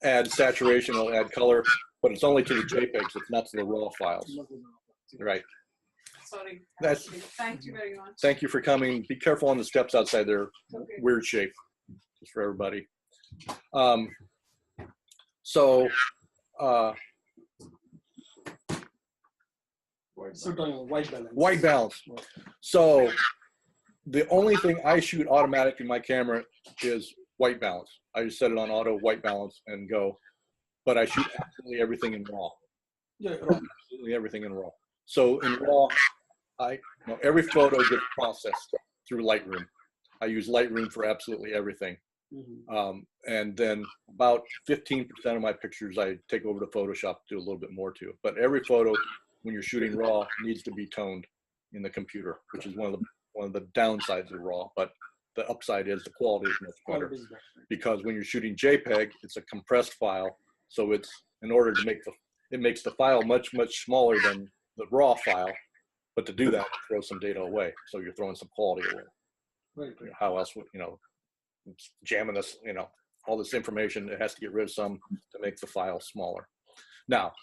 add saturation, will add color, but it's only to the JPEGs. It's not to the RAW files. Right. Sorry. That's. Thank you very much. Thank you for coming. Be careful on the steps outside. They're weird shape, just for everybody. So white balance. White balance. So the only thing I shoot automatic in my camera is white balance. I just set it on auto white balance and go, but I shoot absolutely everything in RAW. Yeah, absolutely everything in RAW. So in RAW, every photo gets processed through Lightroom. I use Lightroom for absolutely everything. And then about 15% of my pictures I take over to Photoshop to do a little bit more to. But every photo, when you're shooting RAW, needs to be toned in the computer, which is one of the downsides of RAW. But the upside is the quality is much better, because when you're shooting JPEG, it's a compressed file. So it's, in order to make it makes the file much smaller than the RAW file. But to do that, throw some data away. So you're throwing some quality away. Right. How else would, jamming this, all this information, it has to get rid of some to make the file smaller. Now,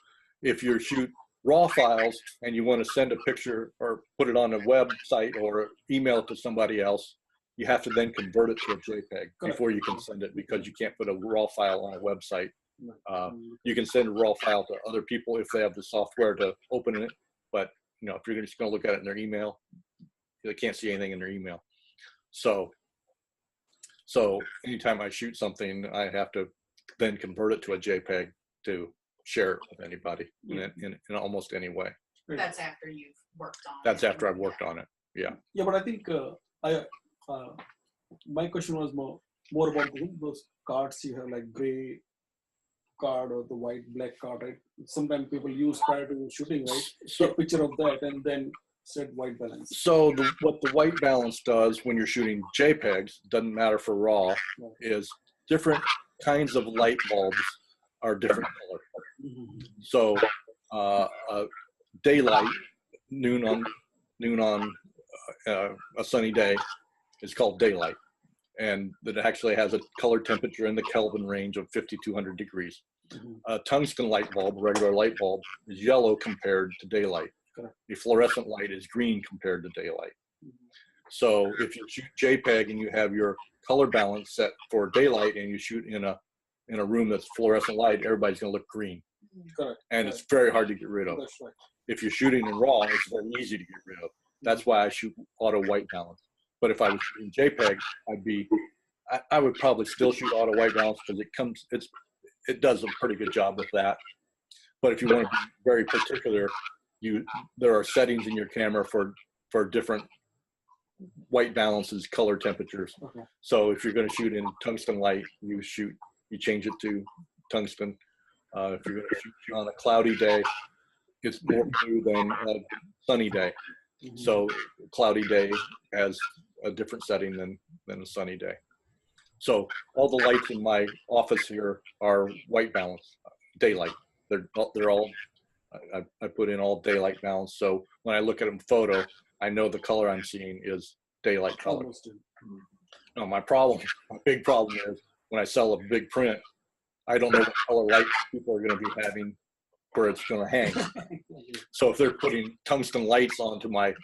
if you shoot RAW files and you want to send a picture or put it on a website or email it to somebody else, you have to then convert it to a JPEG before you can send it, because you can't put a RAW file on a website. You can send a RAW file to other people if they have the software to open it, but if you're just going to look at it in their email, they can't see anything in their email. So anytime I shoot something, I have to then convert it to a JPEG to share it with anybody in almost any way. That's after you've worked on it. That's after I've worked on it. Yeah. Yeah, but I think my question was more about those cards you have, like gray card or the black card, right? Sometimes people use prior to shooting, right? So a picture of that and then set white balance. So what the white balance does when you're shooting JPEGs, doesn't matter for RAW, is different kinds of light bulbs are different color. So daylight, noon on a sunny day is called daylight, and that actually has a color temperature in the Kelvin range of 5,200 degrees. A tungsten light bulb, regular light bulb, is yellow compared to daylight. The fluorescent light is green compared to daylight. So if you shoot JPEG and you have your color balance set for daylight and you shoot in a room that's fluorescent light, everybody's going to look green. And it's very hard to get rid of. If you're shooting in RAW, it's very easy to get rid of. That's why I shoot auto white balance. But if I was shooting JPEG, I would probably still shoot auto white balance, because it does a pretty good job with that. But if you want to be very particular, there are settings in your camera for different white balances, color temperatures. So if you're going to shoot in tungsten light, you change it to tungsten. If you're going to shoot on a cloudy day, it's more blue than a sunny day. So cloudy day has a different setting than a sunny day. So all the lights in my office here are white balance, daylight. They're all, I put in all daylight balance. So when I look at a photo, I know the color I'm seeing is daylight color. No, my big problem is when I sell a big print, I don't know what color light people are going to be having where it's going to hang. So if they're putting tungsten lights onto my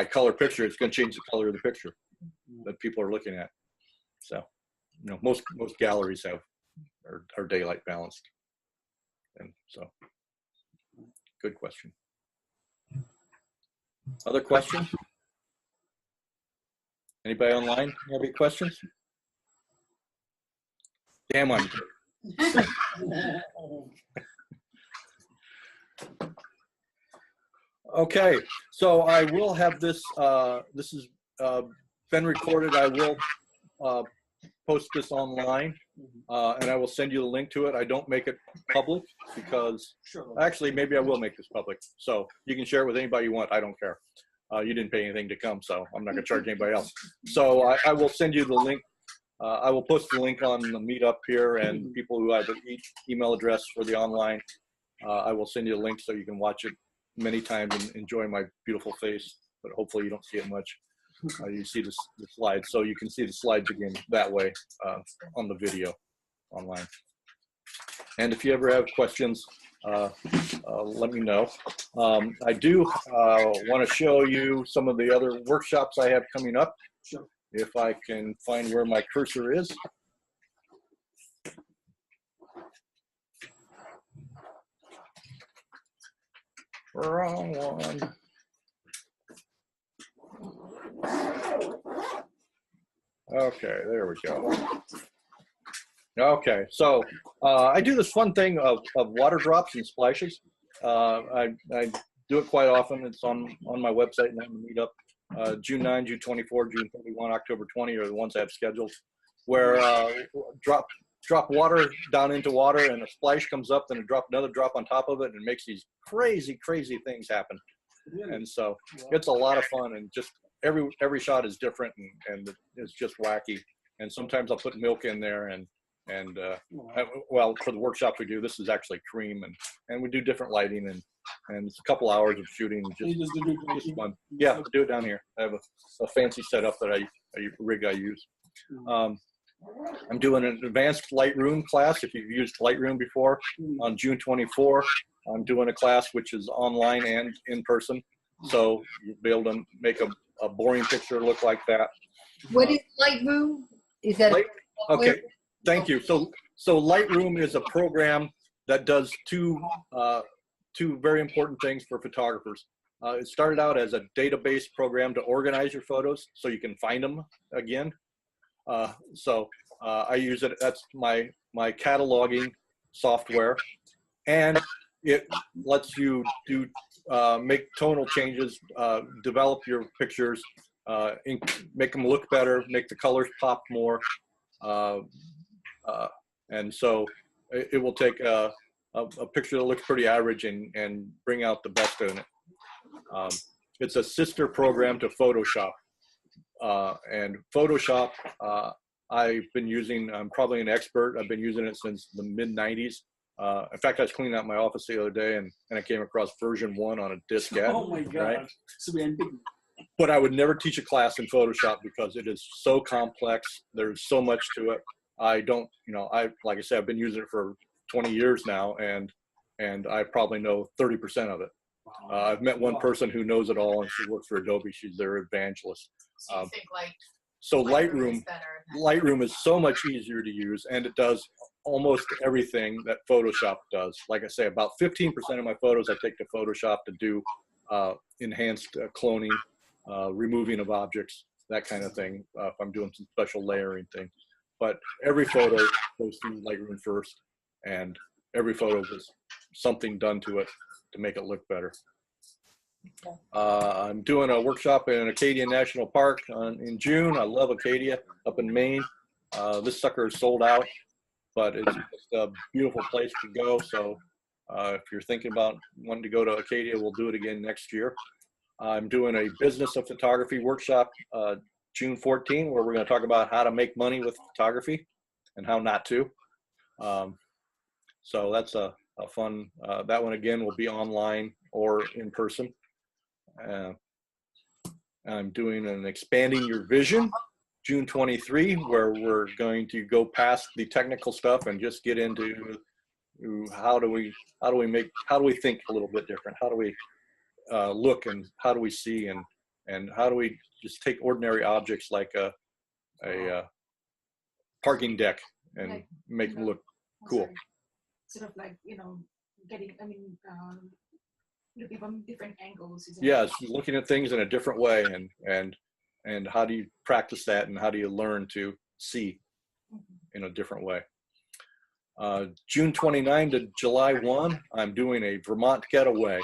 color picture, it's going to change the color of the picture that people are looking at. So, you know, most galleries are daylight balanced, and so good question. Other questions? Anybody online have any questions? Damn, I'm good. Okay, so I will have this. This has been recorded. I will post this online, and I will send you the link to it. I don't make it public because actually maybe I will make this public. So you can share it with anybody you want. I don't care. You didn't pay anything to come, so I'm not going to charge anybody else. So I will send you the link. I will post the link on the meetup here, and people who have an email address for the online, I will send you a link so you can watch it many times and enjoy my beautiful face, but hopefully you don't see it much. You see the slides, so you can see the slides again that way on the video online. And if you ever have questions, let me know. I do want to show you some of the other workshops I have coming up. Sure. If I can find where my cursor is. Wrong one. Okay, there we go. Okay, so I do this fun thing of water drops and splashes. I do it quite often. It's on my website and on the meetup. June 9, June 24, June 31, October 20 are the ones I have scheduled, where drop water down into water and a splash comes up, then another drop on top of it, and it makes these crazy things happen. And so it's a lot of fun, and just every shot is different, and it's just wacky. And sometimes I'll put milk in there, and well, for the workshops we do, this is actually cream, and we do different lighting, and it's a couple hours of shooting, just fun. Yeah, do it down here. I have a fancy setup that I use. I'm doing an advanced Lightroom class. If you've used Lightroom before, on June 24, I'm doing a class which is online and in person. So you'll be able to make a boring picture look like that. What is Lightroom? Is that okay? Thank you. So Lightroom is a program that does two very important things for photographers. It started out as a database program to organize your photos so you can find them again. I use it. That's my cataloging software, and it lets you do make tonal changes, develop your pictures, make them look better, make the colors pop more, and so it will take a picture that looks pretty average and bring out the best in it. It's a sister program to Photoshop. And Photoshop, I've been using, I'm probably an expert. I've been using it since the mid-90s. In fact, I was cleaning out my office the other day, and I came across version 1 on a diskette. Oh my God. Right? So we But I would never teach a class in Photoshop because it is so complex. There's so much to it. I don't, like I said, I've been using it for 20 years now, and I probably know 30% of it. I've met one person who knows it all, and she works for Adobe. She's their evangelist. So you think Lightroom is so much easier to use, and it does almost everything that Photoshop does. Like I say, about 15% of my photos I take to Photoshop to do enhanced cloning, removing of objects, that kind of thing, if I'm doing some special layering thing. But every photo goes through Lightroom first, and every photo has something done to it to make it look better. I'm doing a workshop in Acadia National Park in June. I love Acadia up in Maine. This sucker is sold out, but it's just a beautiful place to go. So if you're thinking about wanting to go to Acadia, we'll do it again next year. I'm doing a business of photography workshop June 14, where we're going to talk about how to make money with photography and how not to. So that's a fun, that one again will be online or in person. I'm doing an Expanding Your Vision, June 23, where we're going to go past the technical stuff and just get into, how do we think a little bit different? How do we look, and how do we see, and how do we just take ordinary objects like a parking deck and Like, make them look cool? Sort of like, getting, looking from different angles. Yes, looking at things in a different way, and how do you practice that, and how do you learn to see in a different way? June 29 to July 1, I'm doing a Vermont getaway,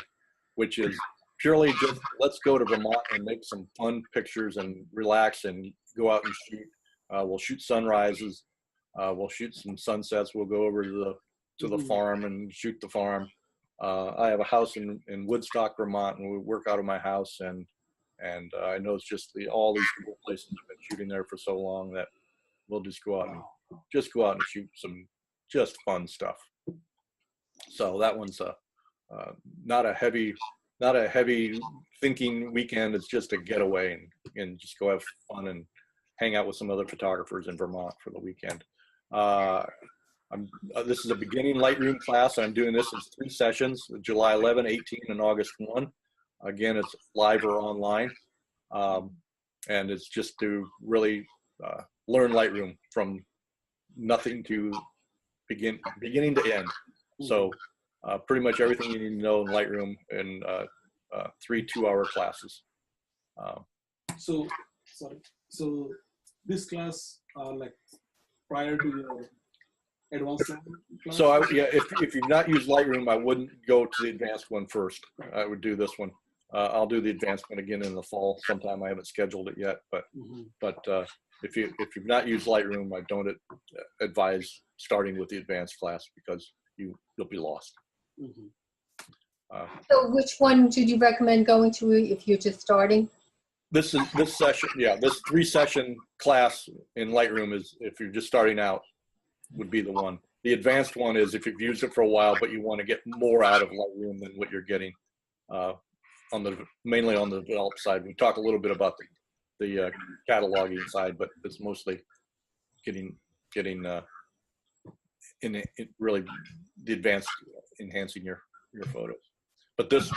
which is purely just let's go to Vermont and make some fun pictures and relax and go out and shoot. We'll shoot sunrises. We'll shoot some sunsets. We'll go over to the farm and shoot the farm. I have a house in Woodstock, Vermont, and we work out of my house. And I know it's just all these cool places. I've been shooting there for so long that we'll just go out and shoot some just fun stuff. So that one's not a heavy thinking weekend. It's just a getaway and just go have fun and hang out with some other photographers in Vermont for the weekend. This is a beginning Lightroom class. I'm doing this in 3 sessions, July 11, 18, and August 1. Again, it's live or online. And it's just to really learn Lightroom from nothing to beginning to end. So pretty much everything you need to know in Lightroom in 3 2-hour classes. So this class, like prior to your advanced class? So if you've not used Lightroom, I wouldn't go to the advanced one first. I would do this one. I'll do the advanced one again in the fall sometime. I haven't scheduled it yet, but if you've not used Lightroom, I don't advise starting with the advanced class because you'll be lost. So which one did you recommend going to if you're just starting? This session, this 3-session class in Lightroom is, if you're just starting out, would be the one. The advanced one is if you've used it for a while, but you want to get more out of Lightroom than what you're getting mainly on the develop side. We talk a little bit about the cataloging side, but it's mostly getting in really the advanced enhancing your photos. But this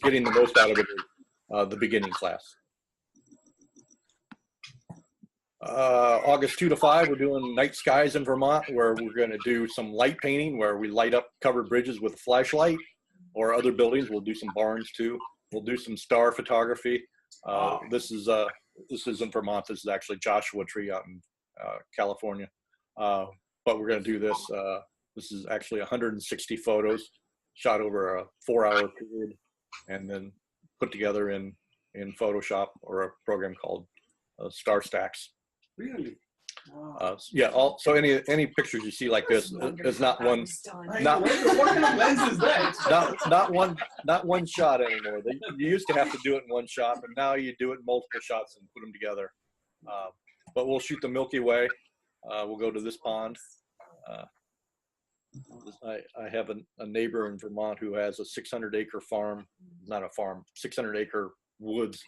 getting the most out of it is the beginning class. August 2 to 5, we're doing night skies in Vermont, where we're going to do some light painting, where we light up covered bridges with a flashlight, or other buildings. We'll do some barns too. We'll do some star photography. This is in Vermont. This is actually Joshua Tree out in California. But we're going to do this. This is actually 160 photos shot over a 4-hour period, and then put together in Photoshop or a program called Star Stacks. Really? Wow. So any pictures you see like this is not one. What kind of lens is that? Not one shot anymore. You used to have to do it in one shot, but now you do it in multiple shots and put them together. But we'll shoot the Milky Way. We'll go to this pond. I have a neighbor in Vermont who has a 600-acre farm, not a farm, 600-acre woods.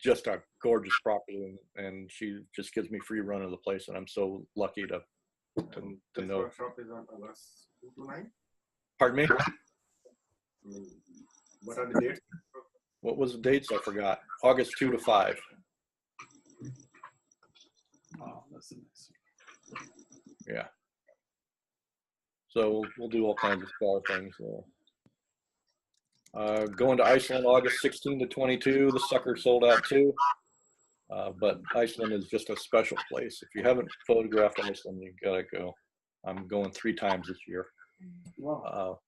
Just a gorgeous property, and she just gives me free run of the place, and I'm so lucky to know. Workshop is on August 2 to 9. Pardon me? What are the dates? What was the dates? I forgot. August 2 to 5. Wow, that's nice. Yeah. So we'll do all kinds of star things. Going to Iceland August 16 to 22. The sucker sold out too. But Iceland is just a special place. If you haven't photographed Iceland, you gotta go. I'm going 3 times this year. Wow.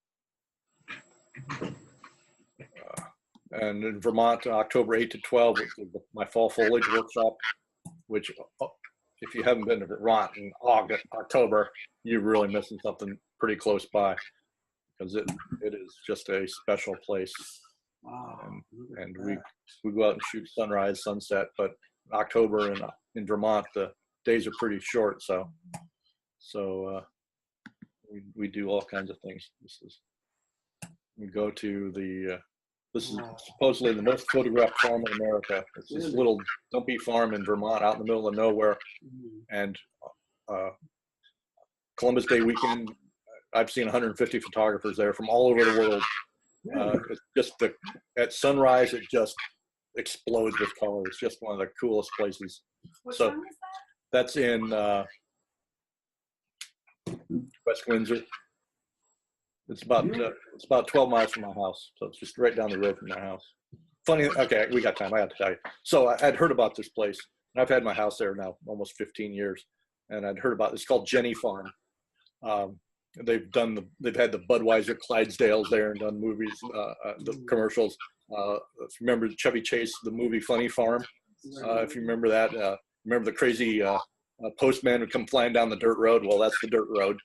And in Vermont, October 8 to 12, is my fall foliage workshop, which if you haven't been to Vermont in October, you're really missing something pretty close by, because it is just a special place. Wow. And we go out and shoot sunrise, sunset, but October in Vermont, the days are pretty short, so we do all kinds of things. We go to this is supposedly the most photographed farm in America. It's this little dumpy farm in Vermont out in the middle of nowhere. And Columbus Day weekend, I've seen 150 photographers there from all over the world. It's just at sunrise, it just explodes with color. It's just one of the coolest places. What So song is that's in West Windsor. It's about 12 miles from my house, so it's just right down the road from my house. Funny, okay, we got time. I have to tell you. So I'd heard about this place, and I've had my house there now almost 15 years, and I'd heard about it's called Jenny Farm. They've had the Budweiser Clydesdales there and done movies, the commercials. Remember Chevy Chase, the movie Funny Farm? If you remember that, remember the crazy postman would come flying down the dirt road? Well, that's the dirt road.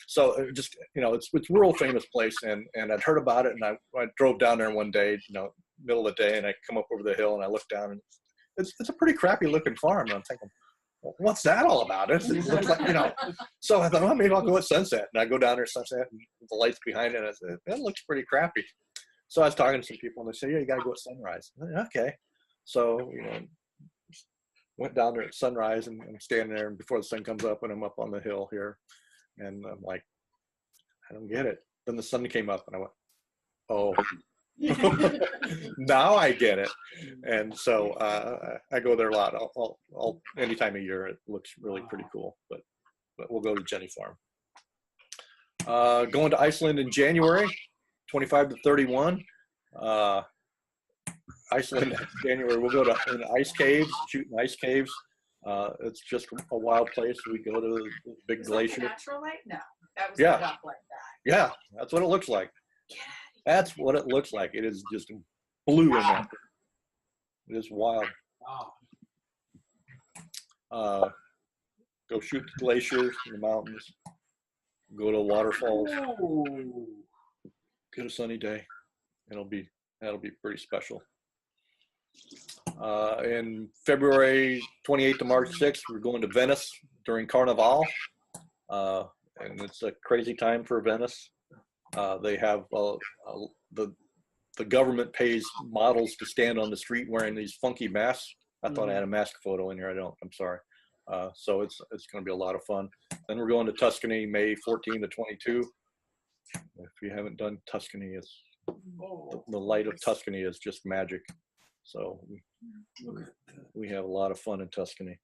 So just, it's a real famous place, and I'd heard about it, and I drove down there one day, middle of the day, and I come up over the hill and I look down, and it's a pretty crappy looking farm. And I'm thinking, well, what's that all about? It looks like, So I thought, well, maybe I'll go at sunset. And I go down there at sunset, and the lights behind it, and I said, that looks pretty crappy. So I was talking to some people, and they said, yeah, you got to go at sunrise. Said, okay. So, went down there at sunrise, and I'm standing there, and before the sun comes up, and I'm up on the hill here, and I'm like, I don't get it. Then the sun came up, and I went, oh. Now I get it. And so I go there a lot. I'll any time of year. It looks really pretty cool. But we'll go to Jenny Farm. Going to Iceland in January, 25 to 31. Iceland January. We'll go to in ice caves, shoot in ice caves. It's just a wild place. We go to the big glacier. Natural light? No, that was Yeah. put up like that. Yeah, that's what it looks like. That's what it looks like. It is just blue in there. It is wild. Go shoot the glaciers in the mountains. Go to waterfalls. Get a sunny day. That'll be pretty special. In February 28th to March 6th, we're going to Venice during Carnival. And it's a crazy time for Venice. They have the government pays models to stand on the street wearing these funky masks. I thought I had a mask photo in here. I don't. I'm sorry. So it's going to be a lot of fun. Then we're going to Tuscany, May 14 to 22. If you haven't done Tuscany, it's the light of Tuscany is just magic. So we have a lot of fun in Tuscany.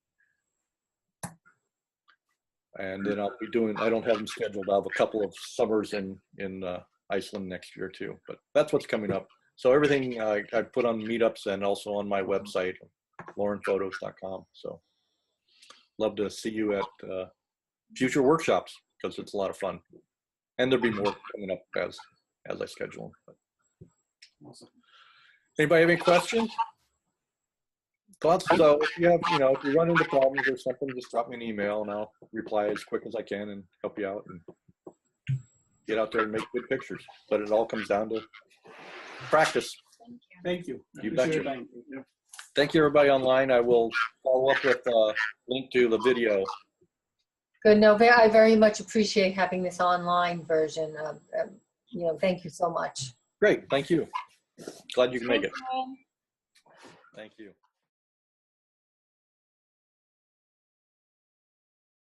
And then I'll be doing, I don't have them scheduled. I'll have a couple of summers in Iceland next year too, but that's what's coming up. So everything I put on meetups and also on my website, laurenphotos.com. So love to see you at future workshops because it's a lot of fun. And there'll be more coming up as I schedule them. Awesome. Anybody have any questions? Thoughts? So if you have, if you run into problems or something, just drop me an email and I'll reply as quick as I can and help you out and get out there and make good pictures. But it all comes down to practice. Thank you. You Appreciate betcha. your time. Thank you, everybody online. I will follow up with a link to the video. Good. No, I very much appreciate having this online version. Thank you so much. Great. Thank you. Glad you can make it. Thank you.